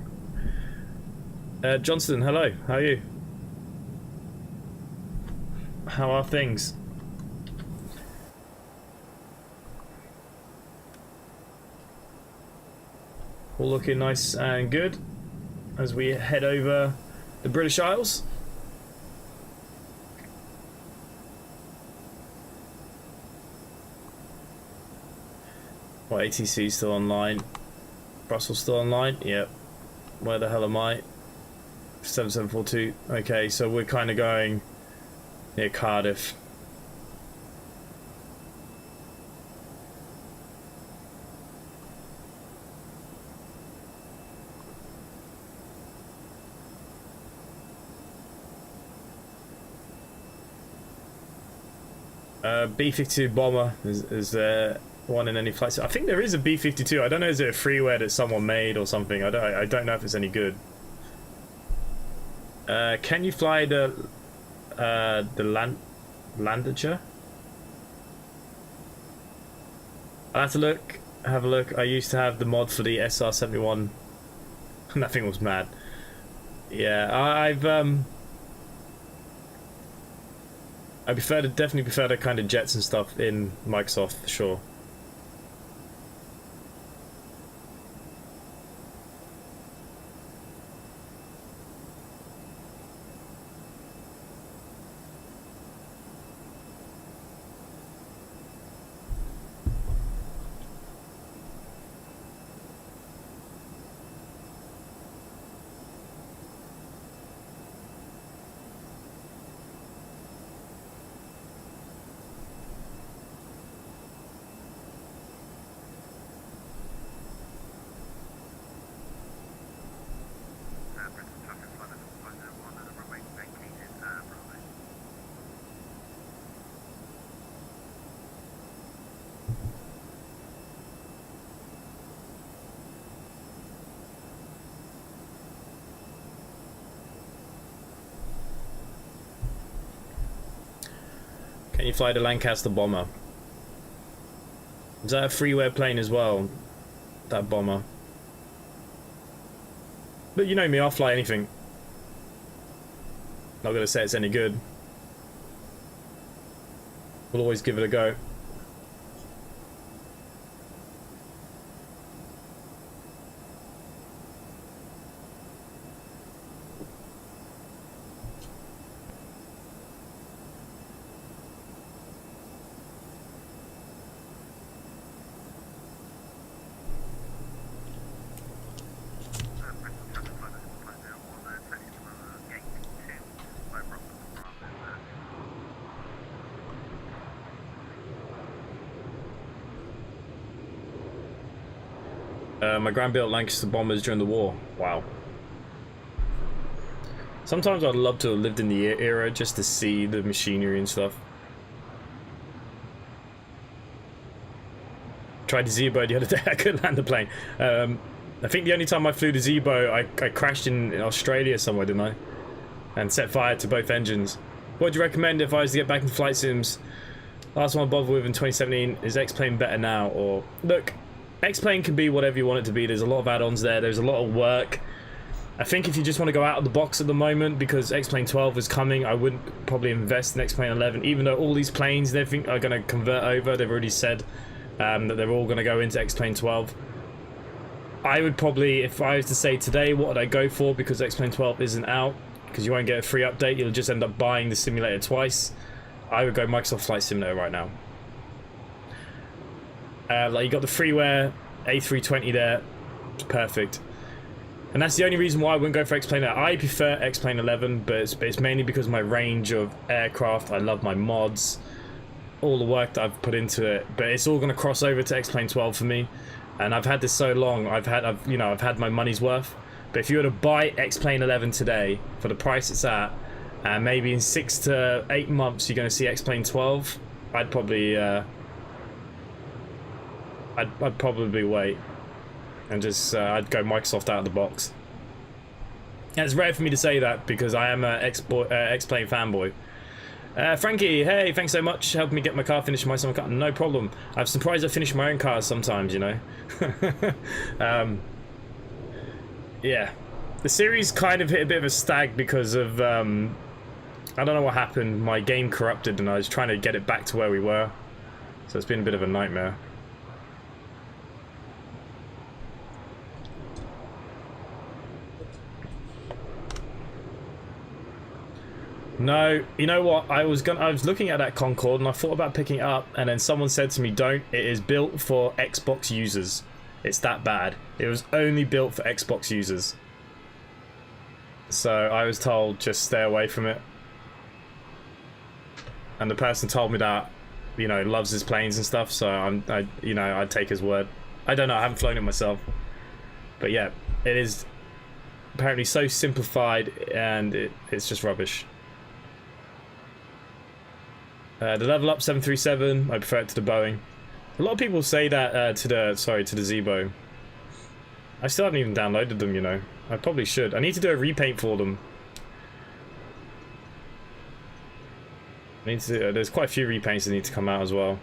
Johnston, hello. How are you? How are things? All looking nice and good as we head over the British Isles. What, ATC still online? Brussels still online? Yep. Where the hell am I? 7742. Okay, so we're kind of going near Cardiff. B-52 bomber is there one in any flights? I think there is a B-52. I don't know, is it a freeware that someone made or something? I don't know if it's any good. Can you fly the Landager? I'll have to have a look. I used to have the mod for the SR-71 and that thing was mad. Yeah, I definitely prefer the kind of jets and stuff in Microsoft for sure. Can you fly the Lancaster bomber? Is that a freeware plane as well? That bomber. But you know me, I'll fly anything. Not gonna say it's any good. We'll always give it a go. My grand built Lancaster bombers during the war. Wow. Sometimes I'd love to have lived in the era just to see the machinery and stuff. Tried the Zebo the other day, I couldn't land the plane. I think the only time I flew the Zebo, I crashed in Australia somewhere, didn't I? And set fire to both engines. What do you recommend if I was to get back into flight sims? Last one I bothered with in 2017, is X-Plane better now? Or, look, X-Plane can be whatever you want it to be. There's a lot of add-ons there. There's a lot of work. I think if you just want to go out of the box at the moment, because X-Plane 12 is coming, I wouldn't probably invest in X-Plane 11, even though all these planes they think are going to convert over. They've already said that they're all going to go into X-Plane 12. I would probably, if I was to say today, what would I go for? Because X-Plane 12 isn't out, because you won't get a free update. You'll just end up buying the simulator twice. I would go Microsoft Flight Simulator right now. Like you got the freeware A320 there, it's perfect, and that's the only reason why I wouldn't go for X-Plane. I prefer X-Plane 11, but it's mainly because of my range of aircraft. I love my mods, all the work that I've put into it, but it's all going to cross over to X-Plane 12 for me, and I've had this so long. I've had my money's worth. But if you were to buy X-Plane 11 today for the price it's at, and maybe in 6 to 8 months you're going to see X-Plane 12, I'd probably I'd probably wait and just I'd go Microsoft out of the box. It's rare for me to say that because I am an X-Plane fanboy. Frankie, hey, thanks so much for helping me get my car finished my summer car. No problem. I'm surprised I finish my own cars sometimes, you know. Yeah. The series kind of hit a bit of a stag because of, I don't know what happened. My game corrupted and I was trying to get it back to where we were. So it's been a bit of a nightmare. No, you know what? I was looking at that Concorde and I thought about picking it up, and then someone said to me, "Don't. It is built for Xbox users. It's that bad. It was only built for Xbox users." So I was told just stay away from it. And the person told me that, you know, loves his planes and stuff. So I'd take his word. I don't know. I haven't flown it myself, but yeah, it is apparently so simplified and it's just rubbish. The level up 737, I prefer it to the Boeing. A lot of people say that to the Zebo. I still haven't even downloaded them, you know. I probably should. I need to do a repaint for them. There's quite a few repaints that need to come out as well.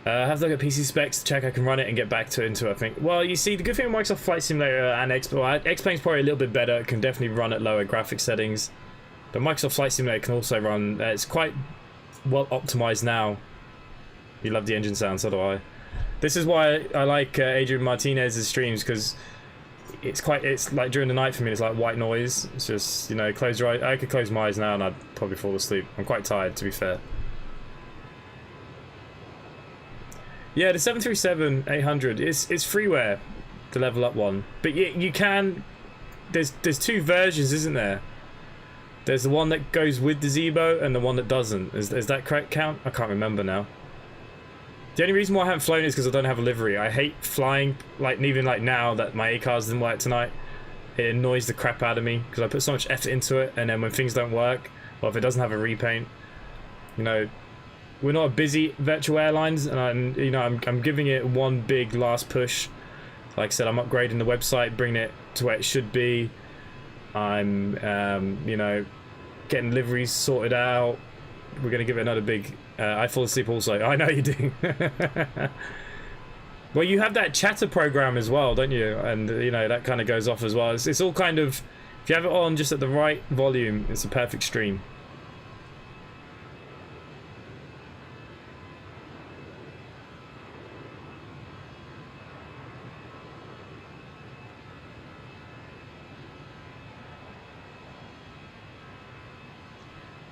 Have to look at PC specs to check I can run it and get back into it, I think. Well, you see, the good thing with Microsoft Flight Simulator and X-Plane's probably a little bit better. It can definitely run at lower graphics settings. But Microsoft Flight Simulator can also run... it's quite well optimized now. You love the engine sound, so do I. This is why I like Adrian Martinez's streams, because it's like during the night for me, it's like white noise. It's just, you know, close your eyes. I could close my eyes now and I'd probably fall asleep. I'm quite tired, to be fair. Yeah, the 737-800 is freeware, the level up one. But you can... There's two versions, isn't there? There's the one that goes with the Zebo and the one that doesn't. Is that correct count? I can't remember now. The only reason why I haven't flown is because I don't have a livery. I hate flying, like even like now that my A-cars didn't work tonight. It annoys the crap out of me because I put so much effort into it, and then when things don't work, or if it doesn't have a repaint, you know, we're not a busy Virtual Airlines, and I'm giving it one big last push. Like I said, I'm upgrading the website, bringing it to where it should be. I'm you know, getting liveries sorted out. We're gonna give it another big. I fall asleep also. I know you do. Well, you have that chatter program as well, don't you? And you know that kind of goes off as well. It's all kind of, if you have it on just at the right volume, it's a perfect stream.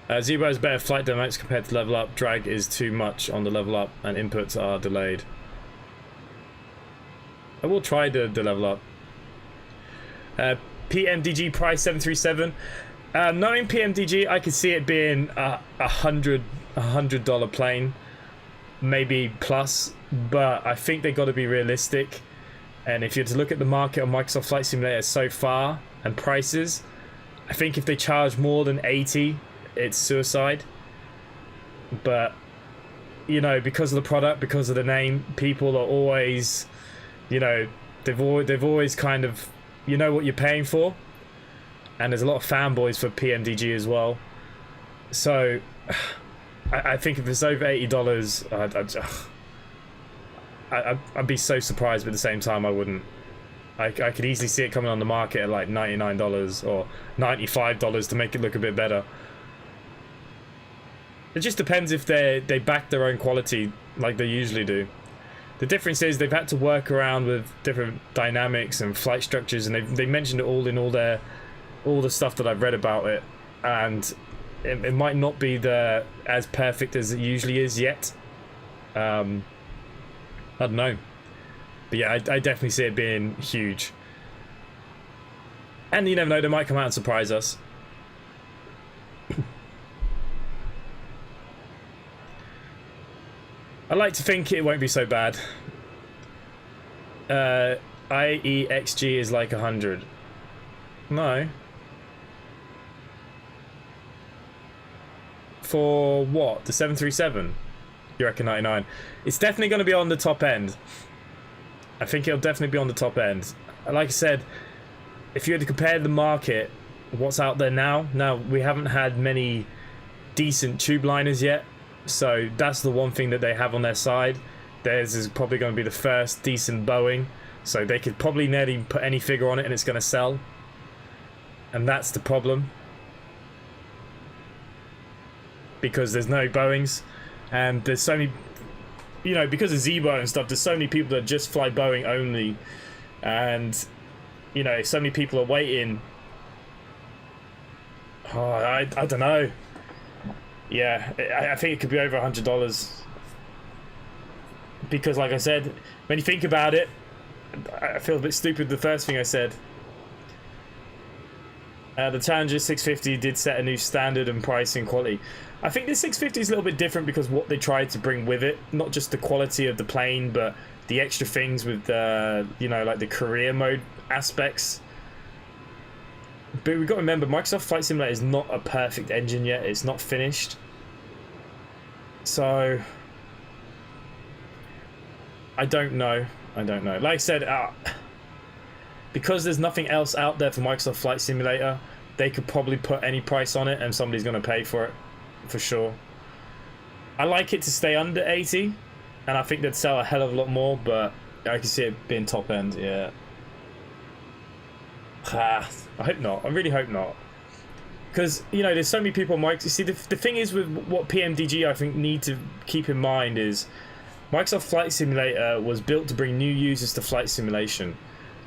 Zebo has better flight dynamics compared to level up. Drag is too much on the level up and inputs are delayed. I will try the level up. PMDG price 737. Knowing PMDG, I could see it being a $100 plane, maybe plus, but I think they got to be realistic. And if you're to look at the market on Microsoft Flight Simulator so far and prices, I think if they charge more than 80, it's suicide. But you know, because of the product, because of the name, people are always, you know, they've always kind of, you know what you're paying for, and there's a lot of fanboys for PMDG as well. So I think if it's over $80, I'd be so surprised, but at the same time I wouldn't. I could easily see it coming on the market at like $99 or $95 to make it look a bit better. It just depends if they back their own quality like they usually do. The difference is they've had to work around with different dynamics and flight structures, and they mentioned it all in all the stuff that I've read about it, and it might not be as perfect as it usually is yet. I don't know, but yeah, I definitely see it being huge, and you never know, they might come out and surprise us. I like to think it won't be so bad. IEXG is like 100. No. For what? The 737? You reckon 99? It's definitely going to be on the top end. I think it'll definitely be on the top end. Like I said, if you had to compare the market, what's out there now we haven't had many decent tube liners yet, so that's the one thing that they have on their side. Theirs is probably going to be the first decent Boeing, so they could probably nearly put any figure on it and it's going to sell, and that's the problem, because there's no Boeings, and there's so many, you know, because of Zebo and stuff, there's so many people that just fly Boeing only, and you know, so many people are waiting. Oh, I don't know. Yeah, I think it could be over $100. Because, like I said, when you think about it, I feel a bit stupid the first thing I said. The Challenger 650 did set a new standard and price and quality. I think the 650 is a little bit different because what they tried to bring with it, not just the quality of the plane, but the extra things with, you know, like the career mode aspects. But we've got to remember, Microsoft Flight Simulator is not a perfect engine yet. It's not finished. So, I don't know. Like I said, because there's nothing else out there for Microsoft Flight Simulator, they could probably put any price on it and somebody's going to pay for it, for sure. I like it to stay under 80, and I think they'd sell a hell of a lot more, but I can see it being top end, yeah. I hope not. I really hope not. Because, you know, there's so many people on Microsoft. See, the thing is with what PMDG, I think, need to keep in mind is Microsoft Flight Simulator was built to bring new users to flight simulation.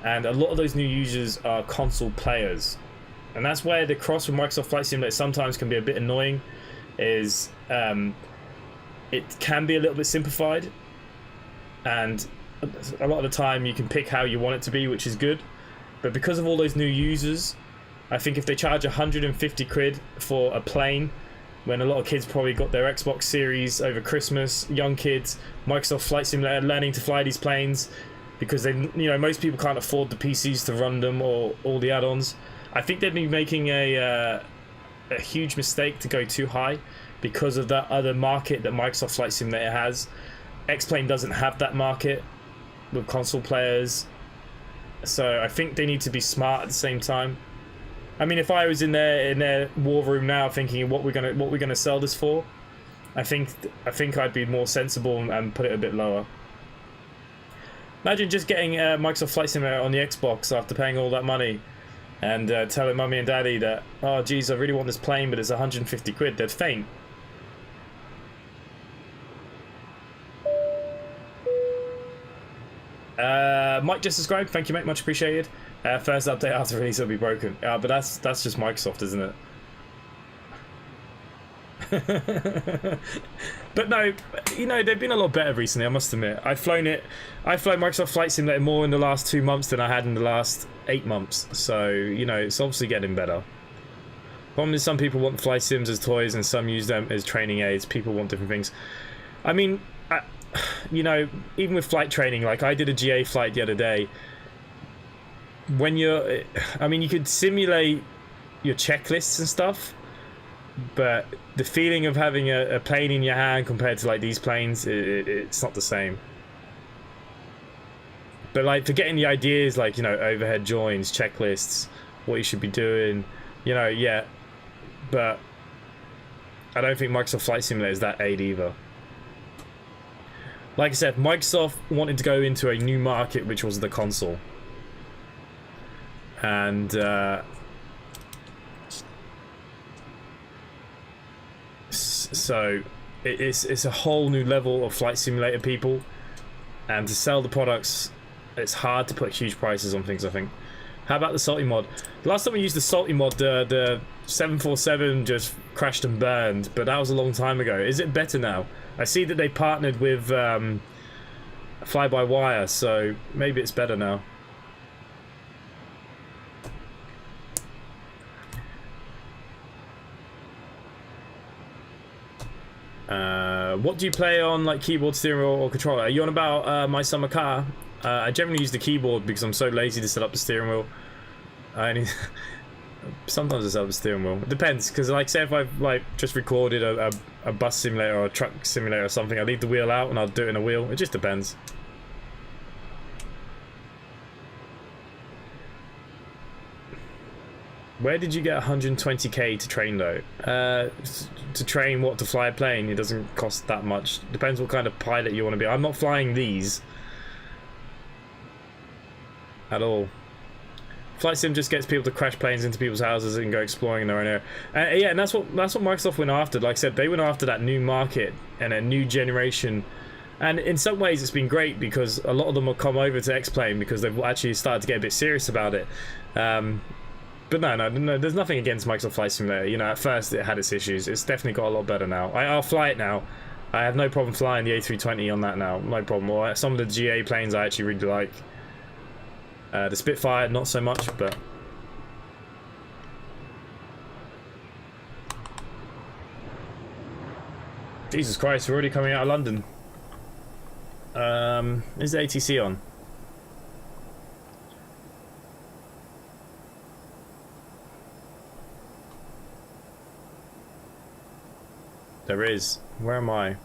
And a lot of those new users are console players. And that's where the cross with Microsoft Flight Simulator sometimes can be a bit annoying, is it can be a little bit simplified. And a lot of the time you can pick how you want it to be, which is good. But because of all those new users, I think if they charge 150 quid for a plane, when a lot of kids probably got their Xbox Series over Christmas, young kids, Microsoft Flight Simulator, learning to fly these planes, because they, you know, most people can't afford the PCs to run them or all the add-ons. I think they'd be making a huge mistake to go too high because of that other market that Microsoft Flight Simulator has. X-Plane doesn't have that market with console players. So I think they need to be smart at the same time. I mean, if I was in their war room now, thinking what we're gonna sell this for, I think I'd be more sensible and put it a bit lower. Imagine just getting Microsoft Flight Simulator on the Xbox after paying all that money, and telling mummy and daddy that, oh geez, I really want this plane, but it's 150 quid. They'd faint. Mike just subscribed, thank you mate, much appreciated. First update after release will be broken. But that's just Microsoft, isn't it? But no, you know, they've been a lot better recently, I must admit. I've flown Microsoft Flight Simulator more in the last 2 months than I had in the last 8 months. So, you know, it's obviously getting better. Problem is, some people want flight sims as toys and some use them as training aids. People want different things. I mean, you know, even with flight training, like I did a GA flight the other day. When you're, I mean, you could simulate your checklists and stuff, but the feeling of having a plane in your hand compared to like these planes, it's not the same. But like for getting the ideas, like, you know, overhead joins, checklists, what you should be doing, you know, yeah. But I don't think Microsoft Flight Simulator is that aid either. Like I said, Microsoft wanted to go into a new market, which was the console. And so it's a whole new level of flight simulator people, and to sell the products, it's hard to put huge prices on things, I think. How about the Salty mod? The last time we used the Salty mod, the 747 just crashed and burned, but that was a long time ago. Is it better now? I see that they partnered with Fly-by-Wire, so maybe it's better now. What do you play on, like keyboard, steering wheel, or controller? Are you on about my summer car? I generally use the keyboard because I'm so lazy to set up the steering wheel. Sometimes it's up the steering wheel. It depends, because like say if I've like just recorded a bus simulator or a truck simulator or something, I leave the wheel out and I'll do it in a wheel. It just depends. Where did you get 120k to train though? To train what? To fly a plane? It doesn't cost that much. Depends what kind of pilot you want to be. I'm not flying these at all. Flight sim just gets people to crash planes into people's houses and go exploring in their own area. Yeah, and that's what Microsoft went after. Like I said, they went after that new market and a new generation. And in some ways, it's been great because a lot of them will come over to X-Plane because they've actually started to get a bit serious about it. But no, there's nothing against Microsoft Flight Simulator. You know, at first it had its issues. It's definitely got a lot better now. I'll fly it now. I have no problem flying the A320 on that now. No problem. Or some of the GA planes I actually really like. The Spitfire, not so much, but... Jesus Christ, we're already coming out of London. Is the ATC on? There is. Where am I?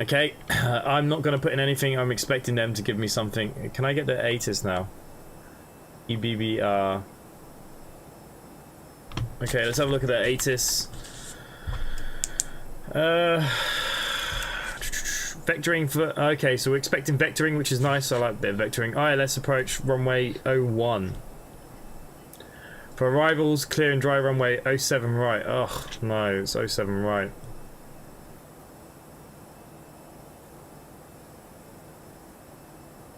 Okay, I'm not going to put in anything. I'm expecting them to give me something. Can I get the ATIS now? EVGA. Okay, let's have a look at the ATIS. Vectoring for... Okay, so we're expecting vectoring, which is nice. I like a bit of vectoring. ILS approach, runway 01. For arrivals, clear and dry runway 07 right. Oh, no, it's 07 right.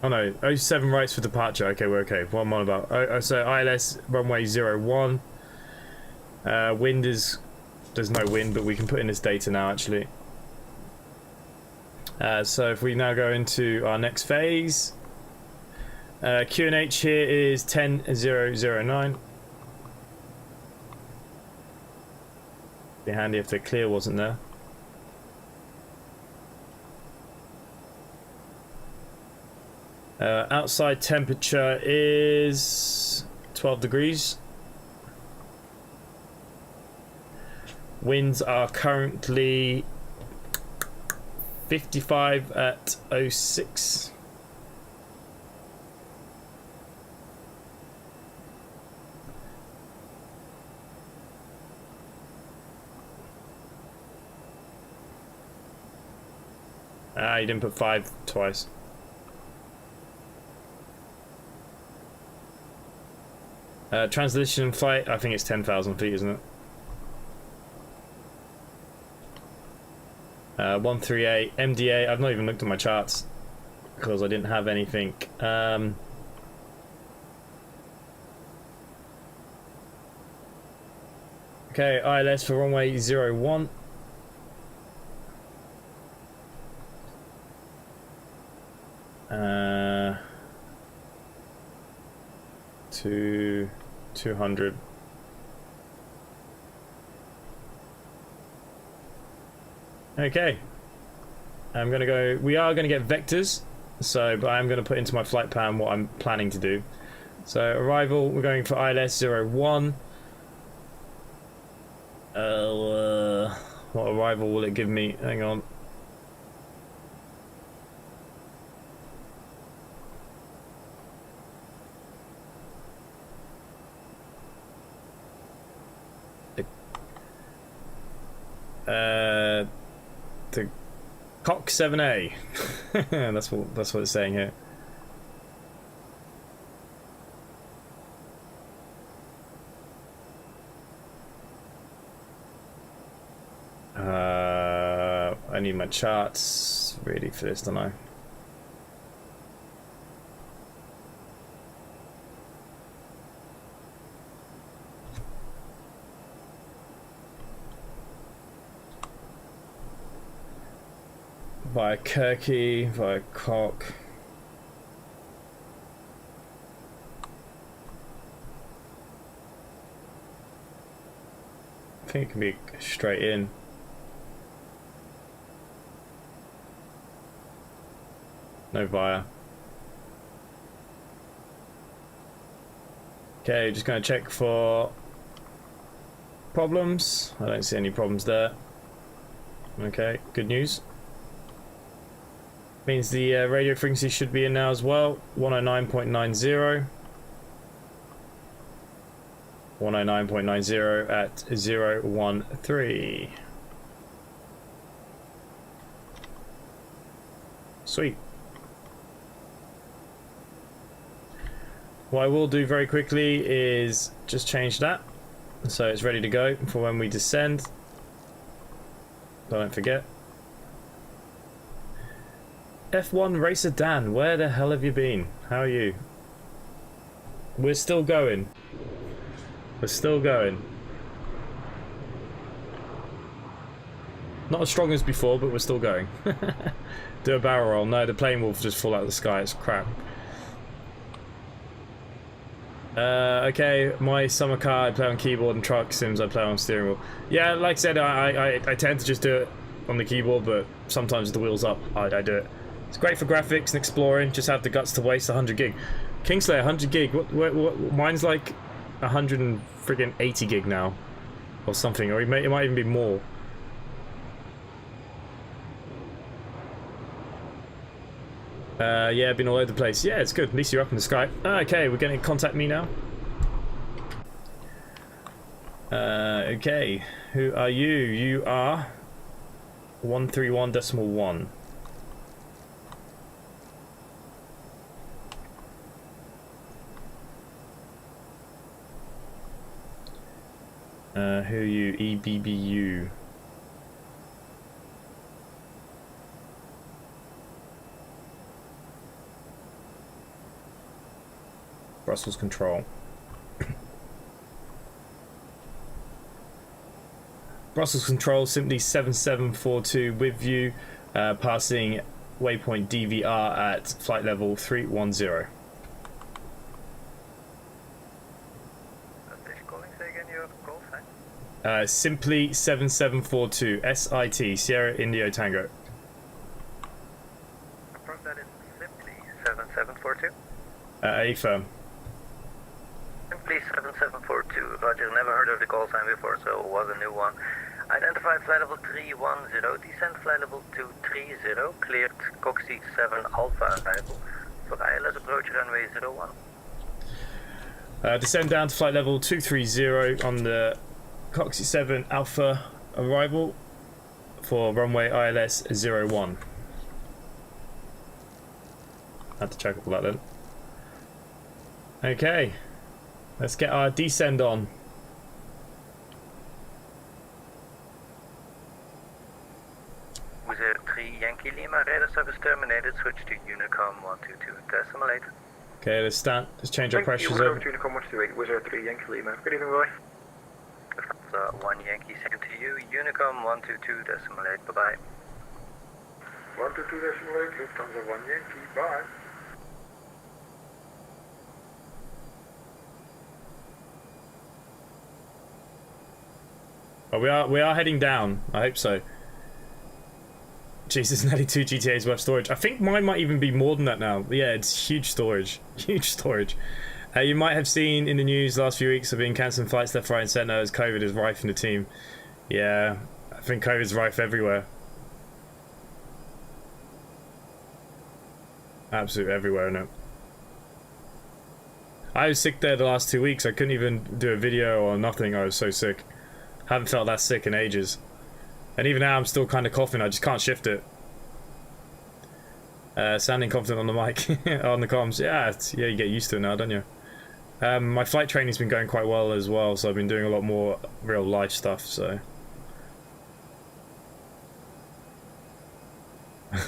Oh no, 07 rights for departure. Okay, we're okay. What am I on about? So ILS runway 01. Wind is... There's no wind, but we can put in this data now, actually. So if we now go into our next phase. QNH here is 10009. Be handy if the clear wasn't there. Outside temperature is 12 degrees. Winds are currently 55 at 06. Ah, you didn't put 5 twice. Transition flight, I think it's 10,000 feet, isn't it? 138 MDA. I've not even looked at my charts because I didn't have anything. Okay, ILS for runway 01. To 200. Okay, I'm gonna go. We are gonna get vectors, so but I'm gonna put into my flight plan what I'm planning to do. So arrival, we're going for ILS 01. What arrival will it give me? Hang on. The Cock 7A. that's what it's saying here. I need my charts ready for this, don't I? Via Kirky, via Cock. think it can be straight in. No via. Okay, just going to check for problems. I don't see any problems there. Okay, good news. Means the radio frequency should be in now as well. 109.90. 109.90 at 013. Sweet. What I will do very quickly is just change that so it's ready to go for when we descend. Don't forget. F1 Racer Dan, where the hell have you been? How are you? We're still going. We're still going. Not as strong as before, but we're still going. Do a barrel roll. No, the plane will just fall out of the sky. It's crap. Okay, my summer car, I play on keyboard, and truck sims I play on steering wheel. Yeah, like I said, I tend to just do it on the keyboard, but sometimes with the wheels up, I do it. It's great for graphics and exploring. Just have the guts to waste 100 gig. Kingslayer, 100 gig. What, mine's like 180 gig now, or something, or it might even be more. Yeah, been all over the place. Yeah, it's good. At least you're up in the sky. Okay, we're getting contact me now. Okay, who are you? You are 131.1. Who are you? EBBU. Brussels control. Brussels control, simply 7742 with you, passing waypoint DVR at flight level 310. Simply 7742, SIT, Sierra Indio Tango. Confirm that is simply 7742. A-firm. Simply 7742. Roger, never heard of the call sign before, so it was a new one. Identified flight level 310, descent flight level 230, cleared Coxie 7 Alpha arrival. For ILS approach runway 01. Descend down to flight level 230 on the Coxie 7 Alpha arrival for runway ILS 01. Had to check all that then. Okay, let's get our descend on. Wizard 3 Yankee Lima, radar service terminated, switch to Unicom 122.8. Okay, let's change our pressures over. Unicom 128, Wizard 3 Yankee Lima. Good evening, boy. 1 Yankee, same to you, Unicom 122.8, bye-bye. 122.8, Lufthansa 1 Yankee, bye. Oh, we are heading down. I hope so. Jesus, nearly 2 GTAs worth of storage. I think mine might even be more than that now. Yeah, it's huge storage. Huge storage. You might have seen in the news the last few weeks I've been cancelling flights left, right and centre as COVID is rife in the team. Yeah, I think COVID's rife everywhere. Absolutely everywhere, no. I was sick there the last 2 weeks. I couldn't even do a video or nothing. I was so sick. Haven't felt that sick in ages. And even now I'm still kind of coughing. I just can't shift it. Sounding confident on the mic. On the comms. Yeah, yeah, you get used to it now, don't you? My flight training's been going quite well as well, so I've been doing a lot more real life stuff, so.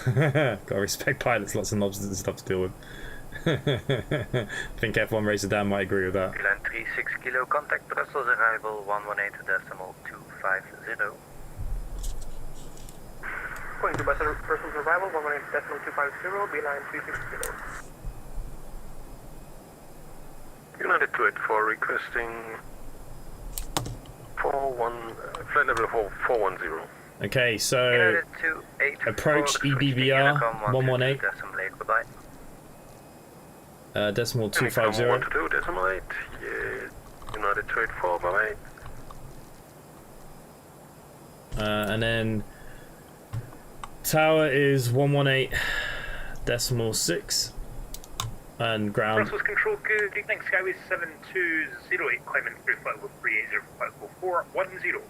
Gotta respect pilots, lots of knobs and stuff to deal with. I think F1 Racer Dan might agree with that. Land 36 kilo, contact Brussels arrival 118.250. Going to Brussels arrival 118.250, beeline 36 kilo. United 284 requesting 4 flight level 410. Okay, so United 284, approach EVGA Unicom 118. decimal 8, goodbye. Decimal 250. 122, decimal 8. Yeah. United 284, bye bye. And then tower is 118 decimal 6. And ground. Brussels Control, good evening. Skyway 7208, climbing through flight level 380, flight level 410.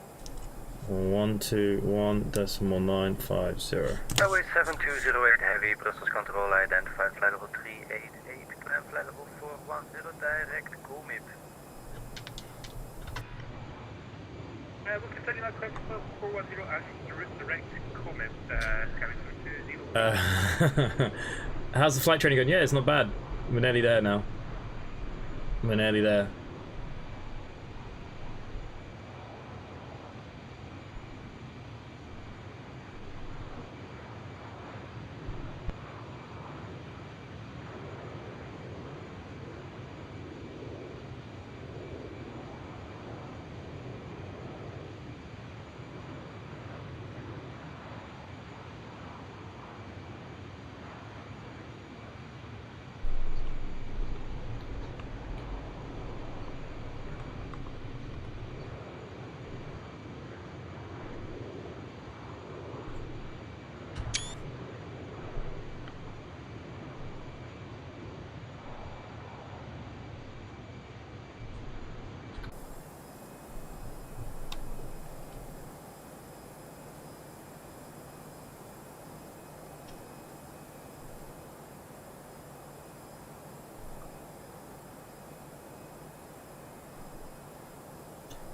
121 decimal 950. Skyway 7208 heavy, Brussels Control identified flight level 388, climb flight level 410, direct commit. We'll continue that climb flight level 410 as direct commit, Skyway 7208. How's the flight training going? Yeah, it's not bad. We're nearly there now. We're nearly there.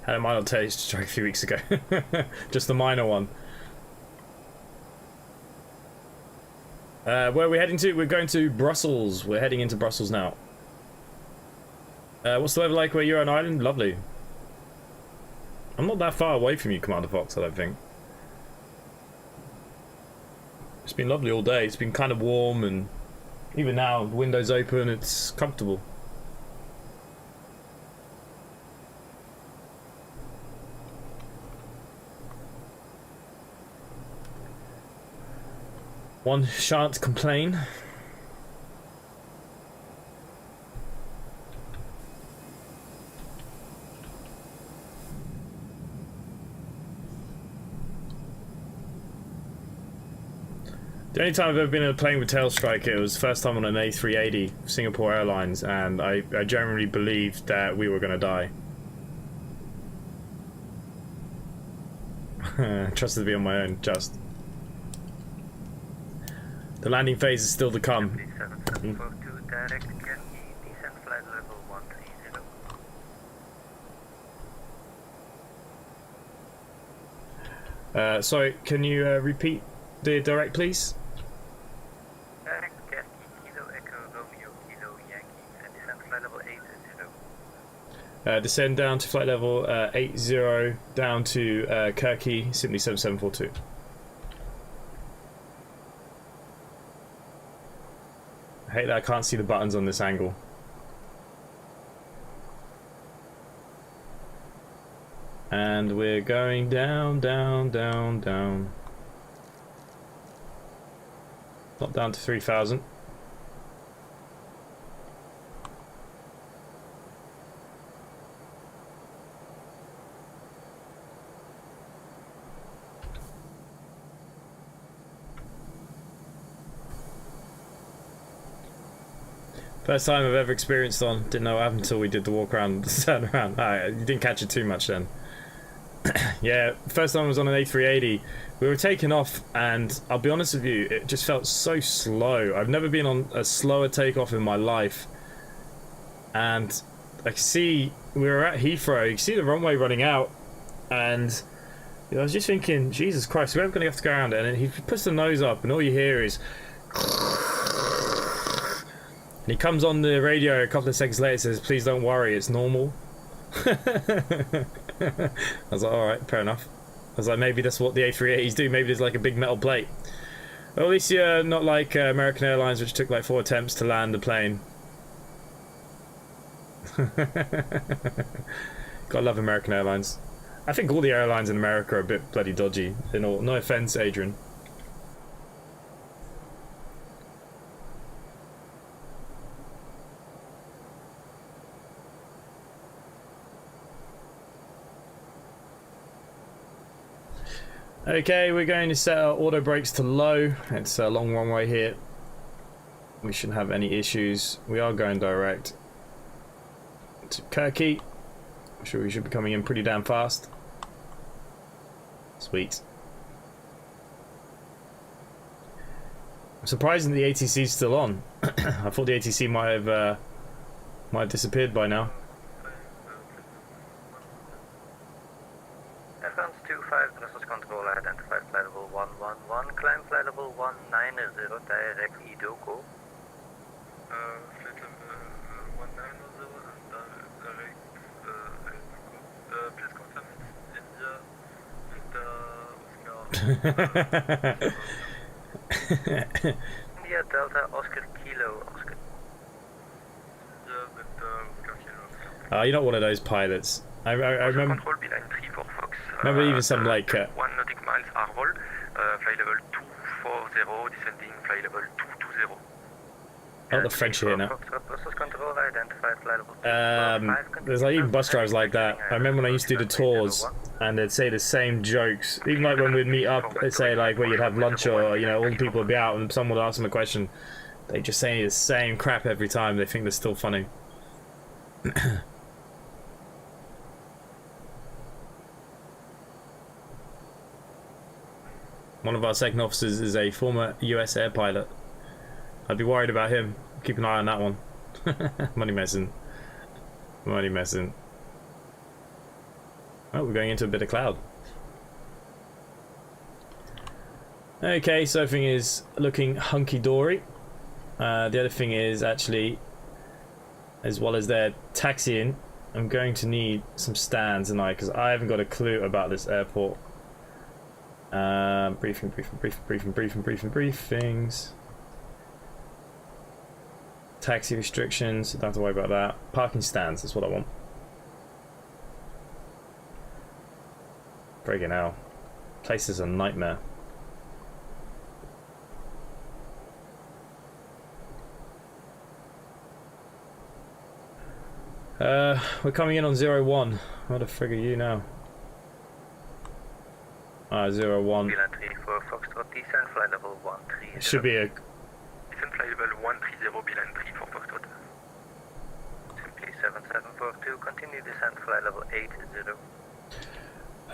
Had a minor taste strike a few weeks ago. Just the minor one. Where are we heading to? We're going to Brussels. We're heading into Brussels now. What's the weather like where you're on island? Lovely. I'm not that far away from you, Commander Fox, I don't think. It's been lovely all day. It's been kind of warm, and even now, the window's open, it's comfortable. One shan't complain. The only time I've ever been in a plane with tail strike, it was the first time on an A380, Singapore Airlines, and I generally believed that we were going to die. Trusted to be on my own, just. The landing phase is still to come. Direct descent flight level 130. Sorry, can you repeat the direct, please? Direct Kilo Echo Romeo Kilo Yankee and descent flight level 80. Descend down to flight level 80 down to Kirky, simply 7742. I hate that I can't see the buttons on this angle. And we're going down, down, down, down. Not down to 3,000. First time I've ever experienced on. Didn't know what happened until we did the walk around, the turn around. You didn't catch it too much then. Yeah, first time I was on an A380. We were taking off, and I'll be honest with you, it just felt so slow. I've never been on a slower takeoff in my life. And I could see, we were at Heathrow, you could see the runway running out, and I was just thinking, Jesus Christ, we're ever going to have to go around it? And then he puts the nose up, and all you hear is... And he comes on the radio a couple of seconds later and says, please don't worry, it's normal. I was like, alright, fair enough. I was like, maybe that's what the A380s do. Maybe there's like a big metal plate. Well, at least you're not like American Airlines, which took like 4 attempts to land the plane. Gotta love American Airlines. I think all the airlines in America are a bit bloody dodgy. No offense, Adrian. Okay, we're going to set our auto brakes to low. It's a long runway here. We shouldn't have any issues. We are going direct to Kirky. I'm sure we should be coming in pretty damn fast. Sweet. I'm surprised that the ATC is still on. I thought the ATC might have disappeared by now. Airlines 25, Brussels control, identified flight level 111, climb flight level 190, direct EVGA. Flight level 190 and direct please confirm it's India, Oscar. India Delta Oscar Kilo Oscar. India Delta Oscar Kilo Oscar. You're not one of those pilots. I remember. Control beeline 3 for Fox. Remember even some like 1 nautic miles Arvol, flight level 240, descending flight level 220. Oh, the French here now. Buses control, identified flight level There's like even bus drivers like that. I remember when I used to do the tours, and they'd say the same jokes. Even like when we'd meet up, they'd say like where you'd have lunch, or you know, all the people would be out, and someone would ask them a question. They just say the same crap every time. They think they're still funny. One of our second officers is a former US air pilot. I'd be worried about him. Keep an eye on that one. Money messing. Money messing. Oh, we're going into a bit of cloud. Okay, so everything is looking hunky-dory. The other thing is actually, as well as their taxiing, I'm going to need some stands tonight because I haven't got a clue about this airport. Briefings. Taxi restrictions, don't have to worry about that. Parking stands, that's what I want. Friggin' hell. Place is a nightmare. We're coming in on 01. What the frig are you now? 01. Beeline 3 for Foxtrot, descent flight level 130. It should be a... Descent flight level 130, Beeline 3 for Foxtrot. Simply 7742, continue descent flight level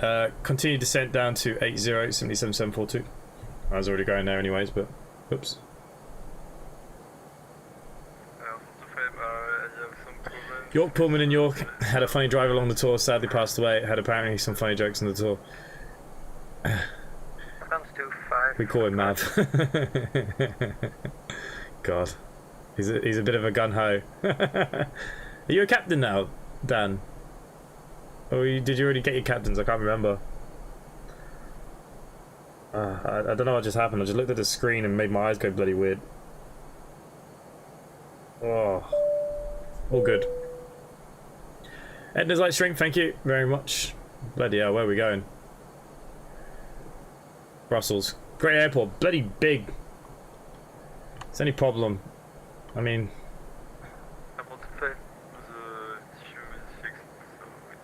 80. Continue descent down to 80, 7742. I was already going there anyways, but... Oops. York Pullman in York had a funny drive along the tour, sadly passed away. Had apparently some funny jokes on the tour. We call him Mav. God, he's a bit of a gun ho. Are you a captain now, Dan? Or did you already get your captains? I can't remember. I don't know what just happened. I just looked at the screen and made my eyes go bloody weird. Oh, all good. Edna's light shrink, thank you very much. Bloody hell, where are we going? Brussels. Great airport, bloody big. It's any problem. I mean...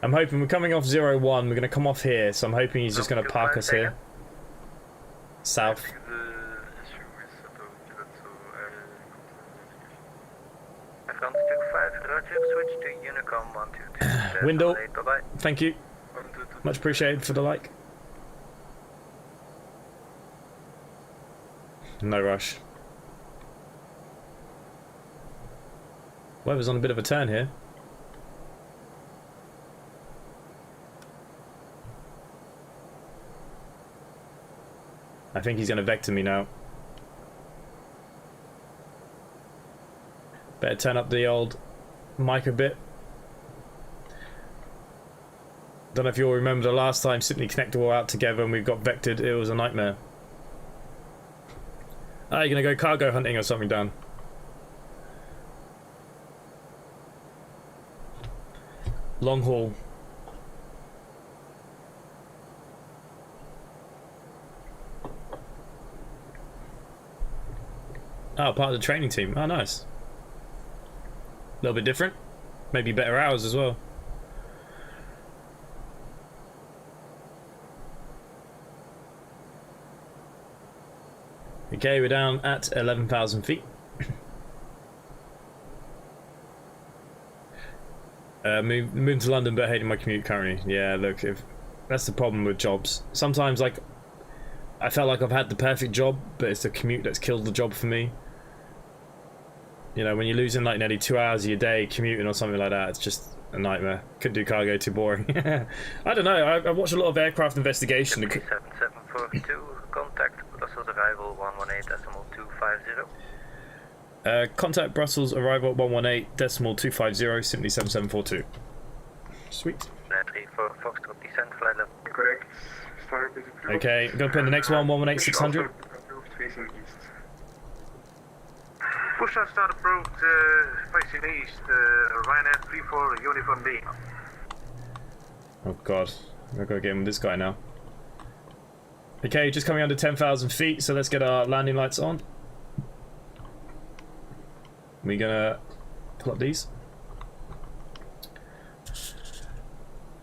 I'm hoping we're coming off 01, we're going to come off here, so I'm hoping he's just going to park us here. South. Windle, thank you. Much appreciated for the like. No rush. Weather's on a bit of a turn here. I think he's going to vector me now. Better turn up the old mic a bit. Don't know if you'll remember the last time Simply Connect all out together and we got vectored. It was a nightmare. Are you going to go cargo hunting or something, Dan? Long haul. Oh, part of the training team. Oh, nice. A little bit different. Maybe better hours as well. Okay, we're down at 11,000 feet. Moving to London, but hating my commute currently. Yeah, look, if that's the problem with jobs. Sometimes, like, I felt like I've had the perfect job, but it's the commute that's killed the job for me. You know, when you're losing like nearly 2 hours of your day commuting or something like that, it's just a nightmare. Couldn't do cargo, too boring. I don't know, I watch a lot of aircraft investigation. 7742, contact Brussels arrival 118.250. Contact Brussels arrival 118.250, simply 7742. Sweet. For Foxtrot descent flight level. Correct. Start is approved. Okay, I'm going to put in the next one, 118.600. Approved facing east. Push out start approved, facing east, Ryanair 34 Uniform B. Oh god, I've got to get in with this guy now. Okay, just coming under 10,000 feet, so let's get our landing lights on. We're gonna pull up these.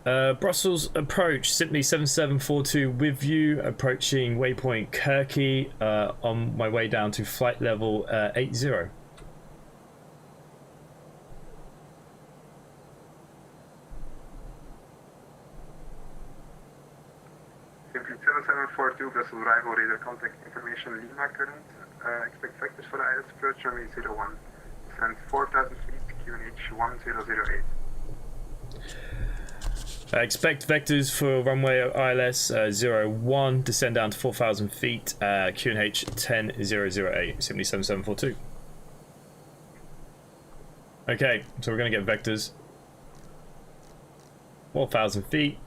Brussels approach, simply 7742 with you, approaching waypoint Kirky, on my way down to flight level 80. 7742, Brussels arrival, radar contact information, Lima current. Expect vectors for the IS approach, runway 01. Descend 4,000 feet, QNH 1008. Expect vectors for runway ILS 01, descend down to 4,000 feet, QNH 10008, simply 7742. Okay, so we're going to get vectors. 4,000 feet.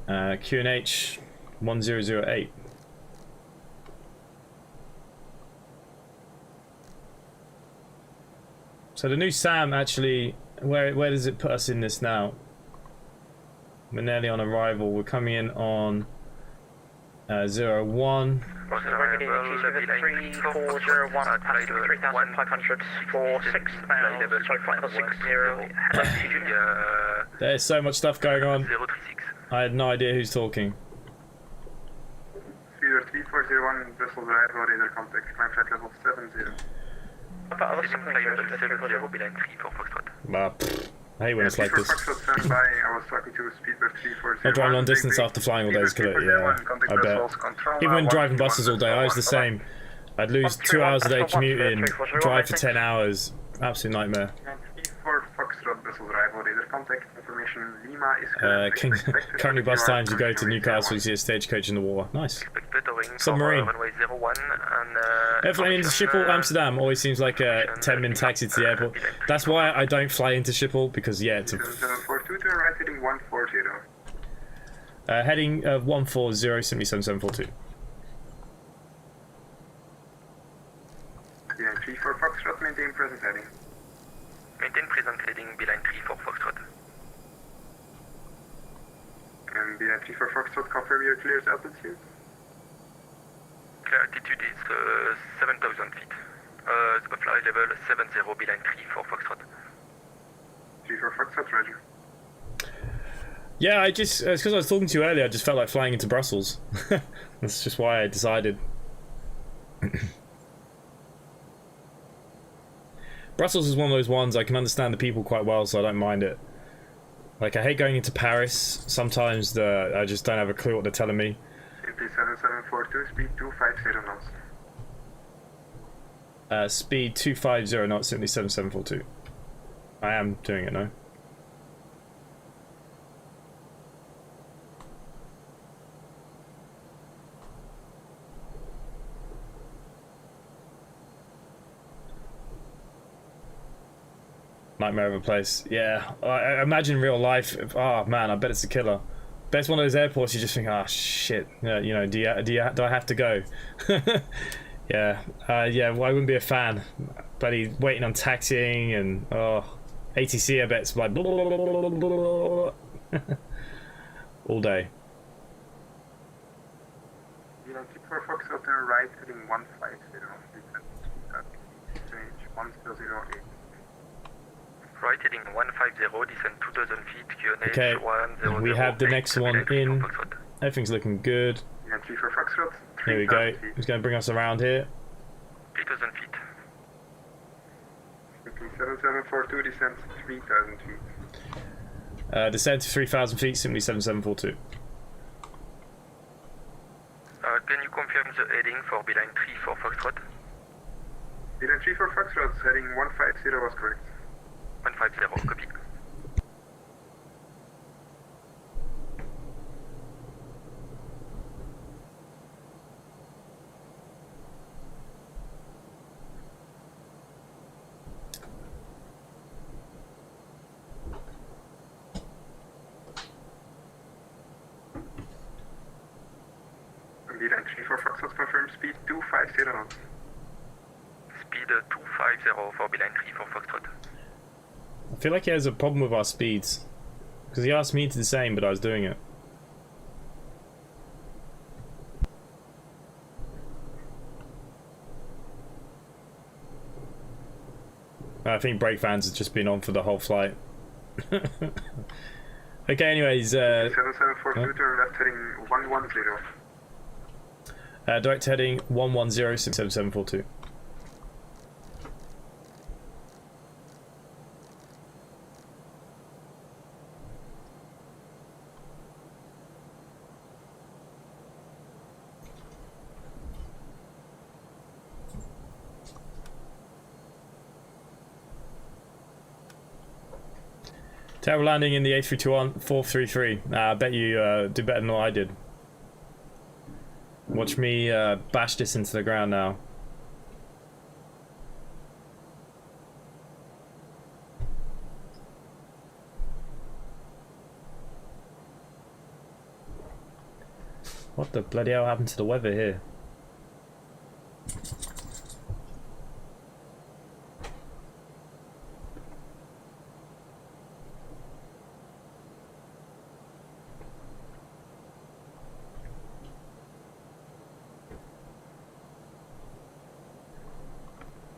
QNH 1008. So the new SAM actually, where does it put us in this now? We're nearly on arrival. We're coming in on 01. Regular 3401, passing 3,500 for 6,000, sorry, flight level 60. There's so much stuff going on. I had no idea who's talking. Speeder 3401, Brussels arrival, radar contact, climb flight level 70. I hate when it's like this. Not driving long distance after flying all day is killer, yeah, I bet. Even when driving buses all day, I was the same. I'd lose 2 hours a day commuting, drive for 10 hours. Absolute nightmare. Currently bus times you go to Newcastle, you see a stagecoach in the water. Nice. Submarine. Flying into Schiphol, Amsterdam always seems like a 10-minute taxi to the airport. That's why I don't fly into Schiphol, because yeah, it's a... heading 140, simply 7742. Yeah, 34 Foxtrot, maintain present heading. Maintain present heading, beeline 34 Foxtrot. And beeline 34 Foxtrot, confirm your cleared altitude. Clear altitude is 7,000 feet. The fly level 70, beeline 34 Foxtrot. 34 Foxtrot, roger. Yeah, it's because I was talking to you earlier, I just felt like flying into Brussels. That's just why I decided. Brussels is one of those ones I can understand the people quite well, so I don't mind it. Like, I hate going into Paris. Sometimes I just don't have a clue what they're telling me. Simply 7742, speed 250 knots. Speed 250 knots, simply 7742. I am doing it now. Nightmare of a place. Yeah, I imagine real life. Oh man, I bet it's a killer. Bet it's one of those airports you just think, ah, shit. Yeah, you know, do I have to go? Yeah, yeah. Well, I wouldn't be a fan. Bloody waiting on taxiing and ATC. I bet it's like all day. Yeah, for Foxtrot turn right heading 150, descent 1008. Right heading 150, descend 2000 feet, QNH Okay, 100. we have the next one in. Everything's looking good. Entry for Foxtrot. Here we go. He's going to bring us around here. 3000 feet. 7742, descent 3000 feet. Descent to 3000 feet, simply 7742. Can you confirm the heading for beeline 3 for Foxtrot? Beeline 3 for Foxtrot, heading 150 was correct. 150, copy. Beeline 3 for Foxtrot, confirm speed 250 knots. Speed 250 for beeline 3 for Foxtrot. I feel like he has a problem with our speeds. Because he asked me to do the same, but I was doing it. I think brake fans has just been on for the whole flight. Okay, anyways. 7742, turn left heading 110. Direct heading 110, 7742. Terrible landing in the A321 433. I bet you did better than what I did. Watch me bash this into the ground now. What the bloody hell happened to the weather here?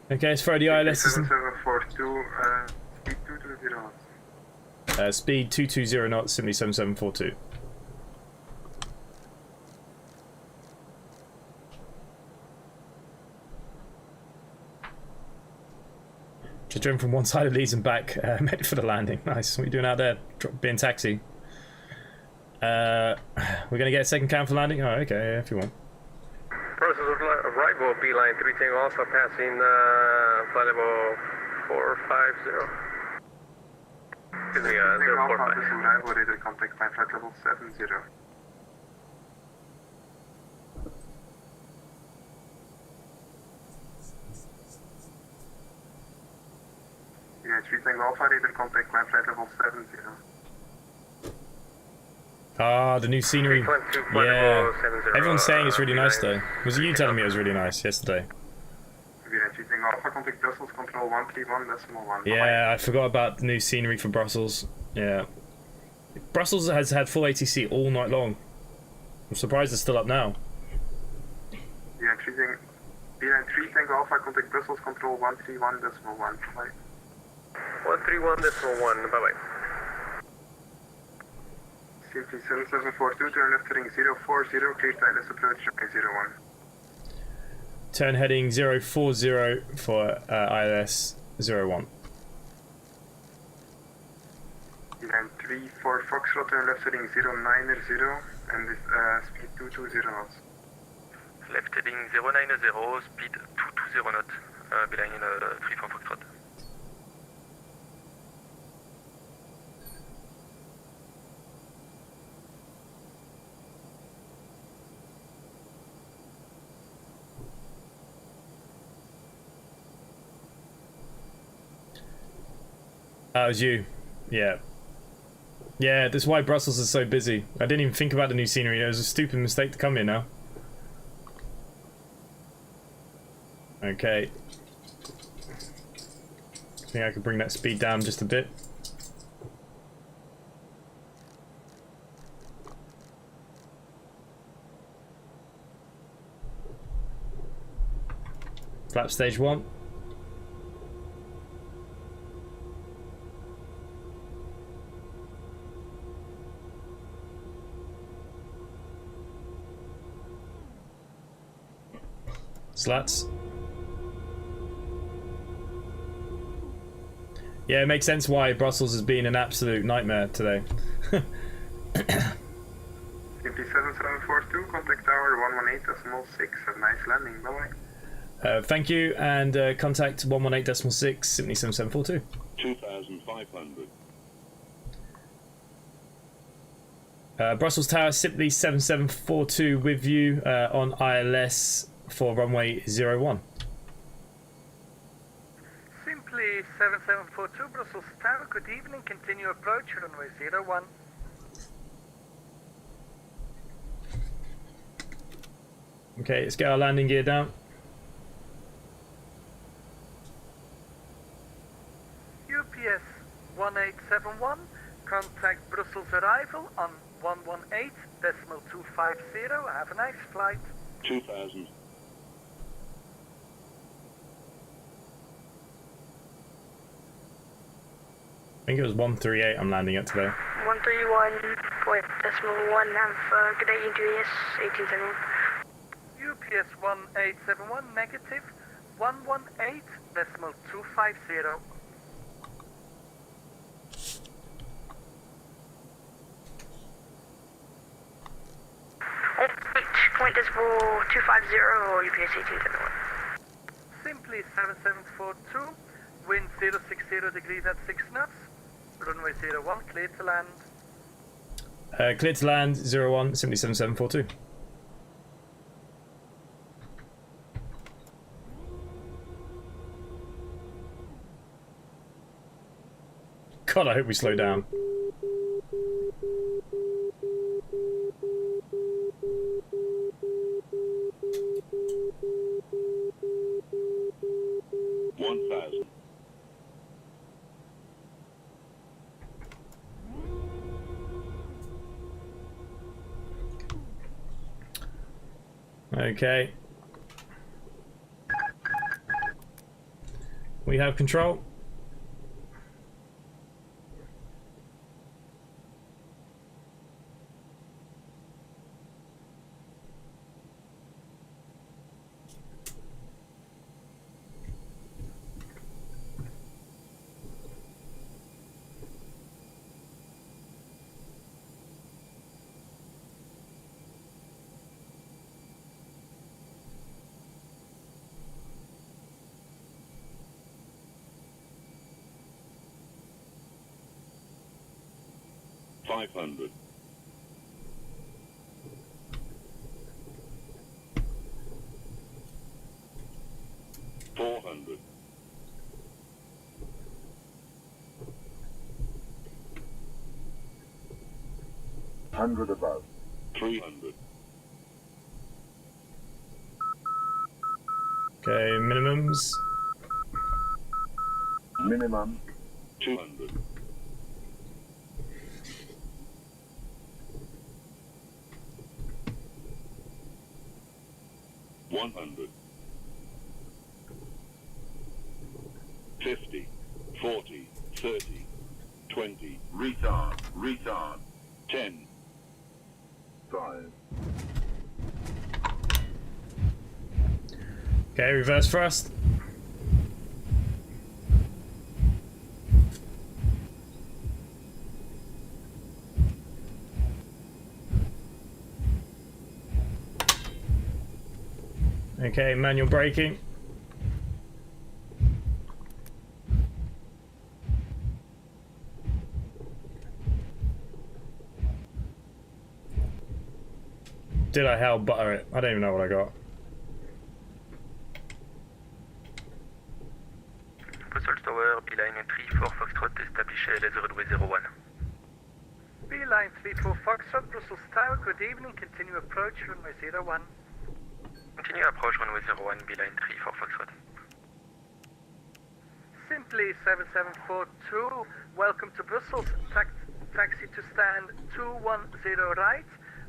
Okay, let's throw the ILS. 7742, speed 220 knots. Speed 220 knots, simply 7742. Just driven from one side of Leeds and back, made it for the landing. Nice. What are you doing out there? Being taxi. We're going to get a second count for landing? Oh, okay, yeah, if you want. Process of arrival, beeline 3 Tango Alpha passing flight level 450. Excuse me, 045. This is arrival, radar contact by flight level 70. Yeah, 3 Tango Alpha, radar contact by flight level 70. Ah, the new scenery. Yeah. Everyone's saying it's really nice though. Was it you telling me it was really nice yesterday? Alpha, contact Brussels, control 131.1. Yeah, I forgot about the new scenery for Brussels. Yeah. Brussels has had full ATC all night long. I'm surprised it's still up now. Yeah, 3 Tango Alpha, contact Brussels, control 131.1. Bye. 131.1, bye-bye. CFD 7742, turn left heading 040, clear Toliss approach runway 01. Turn heading 040 for ILS 01. Beeline 3 for Foxtrot, turn left heading 090 and this, speed 220 knots. Left heading 090, speed 220 knots, beeline 3 for Foxtrot. That was you. Yeah. Yeah, that's why Brussels is so busy. I didn't even think about the new scenery. It was a stupid mistake to come here now. Okay. I think I could bring that speed down just a bit. Flap stage 1. Slats. Yeah, it makes sense why Brussels has been an absolute nightmare today. Simply 7742, contact tower 118.6. Have a nice landing, bye-bye. Thank you, and contact 118.6, Sydney 7742. 2500. Brussels Tower, Simply 7742 with you on ILS for runway 01. Simply 7742 Brussels Tower, good evening, continue approach, runway 01. Okay, let's get our landing gear down. UPS 1871, contact Brussels arrival on 118.250, have a nice flight. 2000. I think it was 138 I'm landing at today. 131.1, have good day into ES 1871. UPS 1871, negative 118.250. Point decimal 250, UPS 1871. Simply 7742, wind 060 degrees at 6 knots, runway 01, clear to land. Clear to land 01, Simply 7742. God, I hope we slow down. Okay. We have control. $500. 400. 100 above. 300. Okay, minimums. Minimum 200. 100. 50. 40. 30. 20. Retard. Retard. 10. 5. Okay, reverse thrust. Okay, manual braking. Did I hell butter it? I don't even know what I got. Brussels Tower, beeline 34 Foxtrot, establish LS runway 01. Beeline 34 Foxtrot, Brussels Tower, good evening, continue approach, runway 01. Continue approach runway 01, beeline 34 Foxtrot. Simply 7742, welcome to Brussels, taxi to stand 210 right,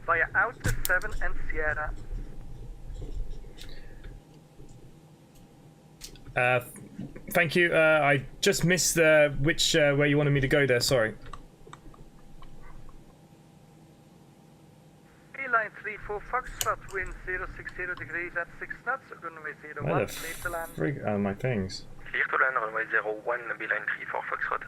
via Outer 7 and Sierra. Thank you. I just missed which where you wanted me to go there. Sorry. Line 34 Foxtrot, wind 060 degrees at 6 knots, runway 01, Where the clear to land. frig are my things? Clear to land, runway 01, beeline 34 Foxtrot.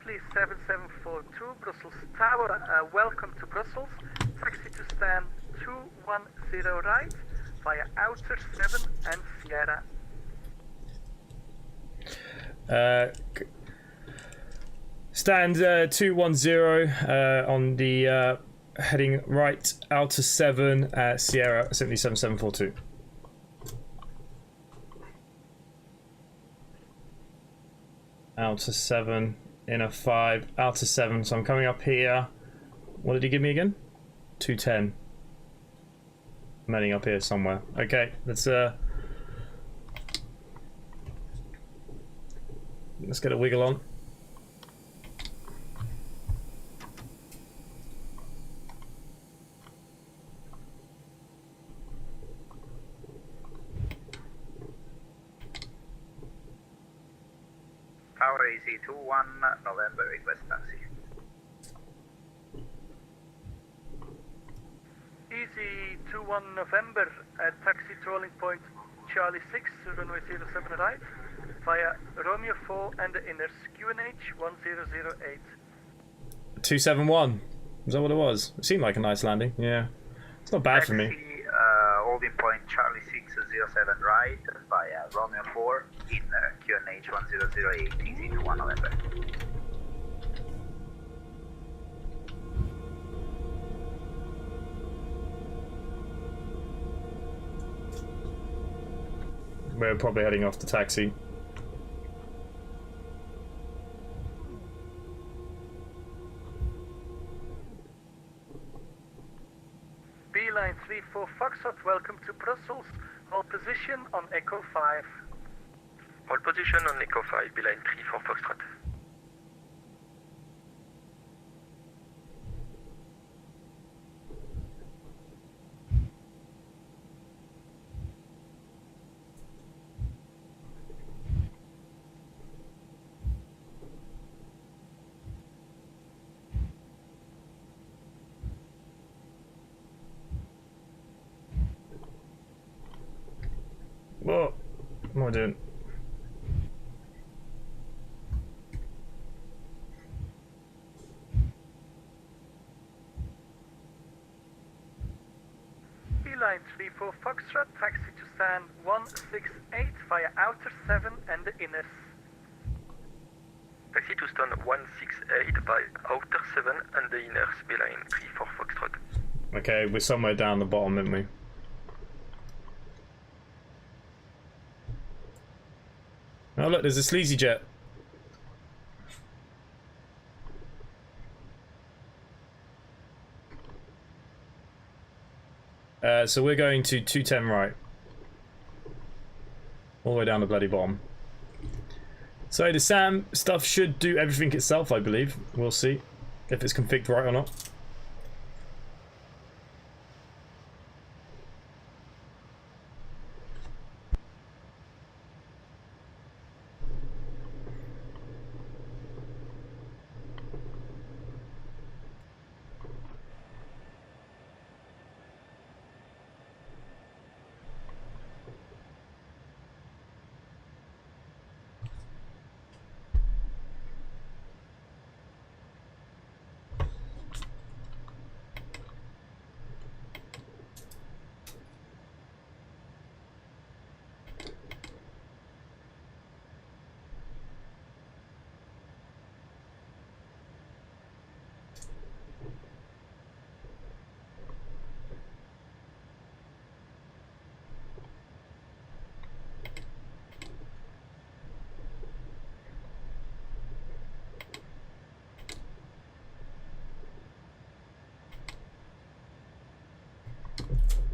Please 7742 Brussels Tower, welcome to Brussels. Taxi to stand 210 right via Outer 7 and Sierra. Stand 210 on the heading right, Outer 7 at Sierra, simply 7742. Outer 7, inner 5, Outer 7, so I'm coming up here. What did he give me again? 210. I'm heading up here somewhere. Okay, let's get a wiggle on. Tower AC21, November, request taxi. Easy 21 November, taxi trolling point Charlie 6, runway 07 right, via Romeo 4 and the inners, QNH 1008. 271. Is that what it was? It seemed like a nice landing. Yeah. It's not bad for me. Holding point Charlie 6, 07 right, via Romeo 4, in QNH 1008, easy 21 November. We're probably heading off the taxi. Beeline 34 Foxtrot, welcome to Brussels. Hold position on Echo 5. Hold position on Echo 5, beeline 34 Foxtrot. Whoa, what am I doing? Beeline 34 Foxtrot, taxi to stand 168 via Outer 7 and the inners. Taxi to stand 168 by Outer 7 and the inners, beeline 34 Foxtrot. Okay, we're somewhere down the bottom, aren't we? Oh look, there's a sleazy jet. So we're going to 210 right. All the way down the bloody bottom. So the SAM stuff should do everything itself, I believe. We'll see if it's configured right or not.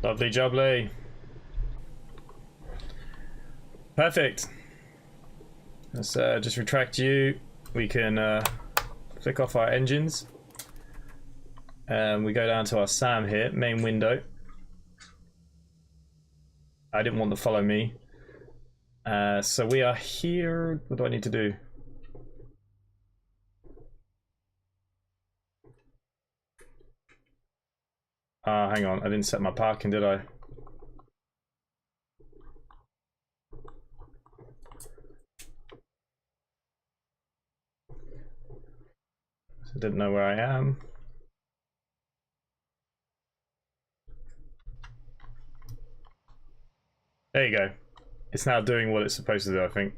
Lovely jubbly. Perfect. Let's just retract you. We can flick off our engines. We go down to our SAM here, main window. I didn't want to follow me. So we are here. What do I need to do? Hang on. I didn't set my parking, did I? I didn't know where I am. There you go. It's now doing what it's supposed to do, I think.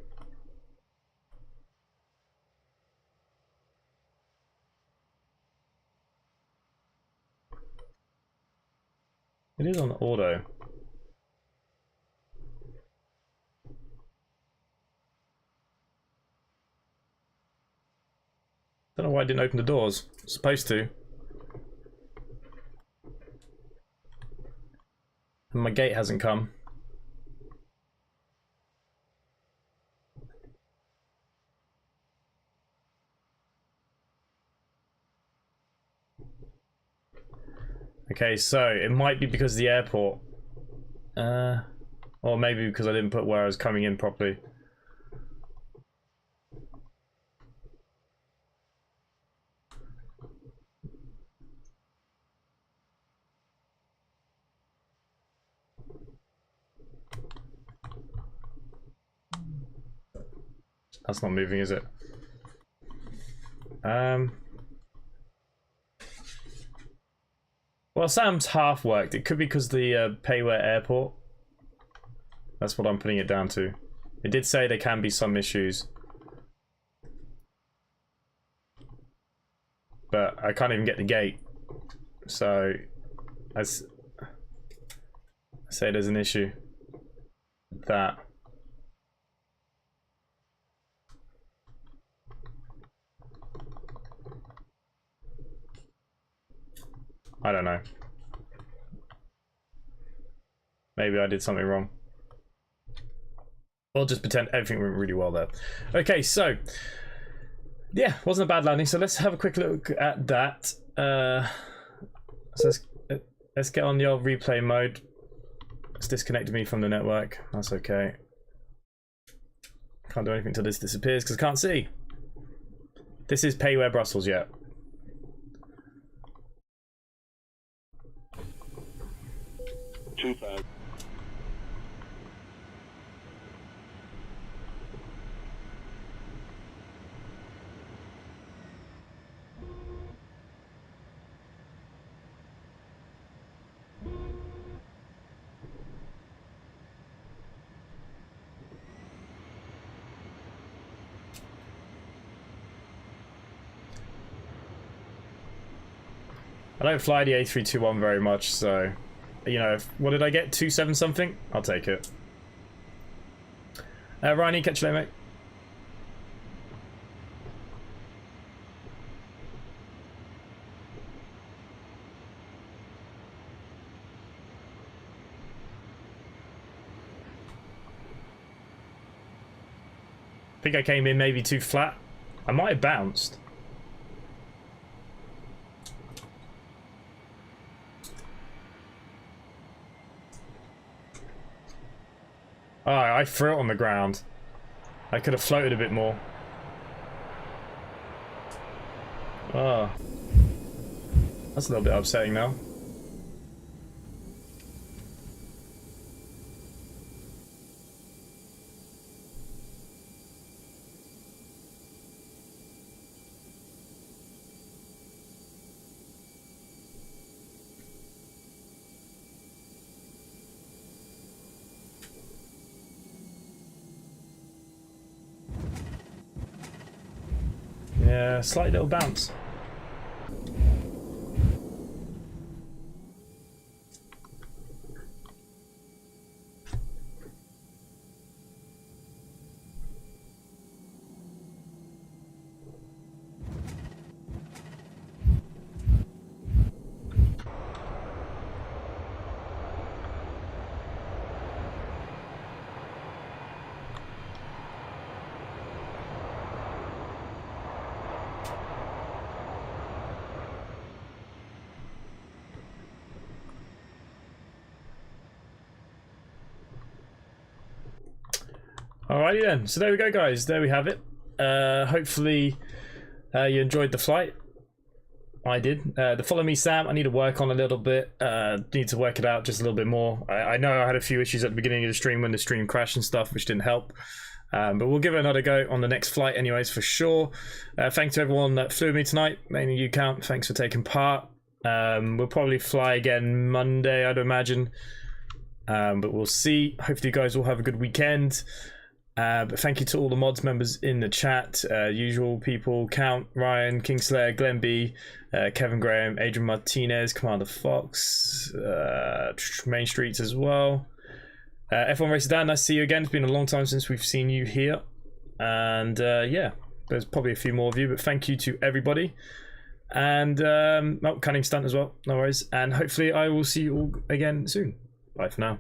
It is on auto. Don't know why I didn't open the doors. It's supposed to. And my gate hasn't come. Okay, so it might be because of the airport. Or maybe because I didn't put where I was coming in properly. That's not moving, is it? Well, Sam's half worked. It could be because the Payware airport. That's what I'm putting it down to. It did say there can be some issues. But I can't even get the gate. So, I say there's an issue. That. I don't know. Maybe I did something wrong. We'll just pretend everything went really well there. Okay, so yeah, wasn't a bad landing. So let's have a quick look at that. So let's get on the old replay mode. It's disconnected me from the network. That's okay. Can't do anything until this disappears because I can't see. This is Payware Brussels yet. I don't fly the A321 very much, so, you know, what did I get? 27 something? I'll take it. Ryan, catch you later, mate. I think I came in maybe too flat. I might have bounced. Oh, I threw it on the ground. I could have floated a bit more. Oh. That's a little bit upsetting now. Yeah, slight little bounce. Alrighty then. So there we go, guys. There we have it. Hopefully you enjoyed the flight. I did. The follow me Sam, I need to work on a little bit. Need to work it out just a little bit more. I know I had a few issues at the beginning of the stream when the stream crashed and stuff, which didn't help. But we'll give it another go on the next flight anyways, for sure. Thanks to everyone that flew with me tonight, mainly you, Count. Thanks for taking part. We'll probably fly again Monday, I'd imagine. But we'll see. Hopefully you guys will have a good weekend. But thank you to all the mods members in the chat. Usual people: Count, Ryan, Kingslayer, Glenn B, Kevin Graham, Adrian Martinez, Commander Fox, Main Streets as well. F1 Racer Dan, nice to see you again. It's been a long time since we've seen you here. And yeah, there's probably a few more of you, but thank you to everybody. And Cunning Stunt as well, no worries. And hopefully I will see you all again soon. Bye for now.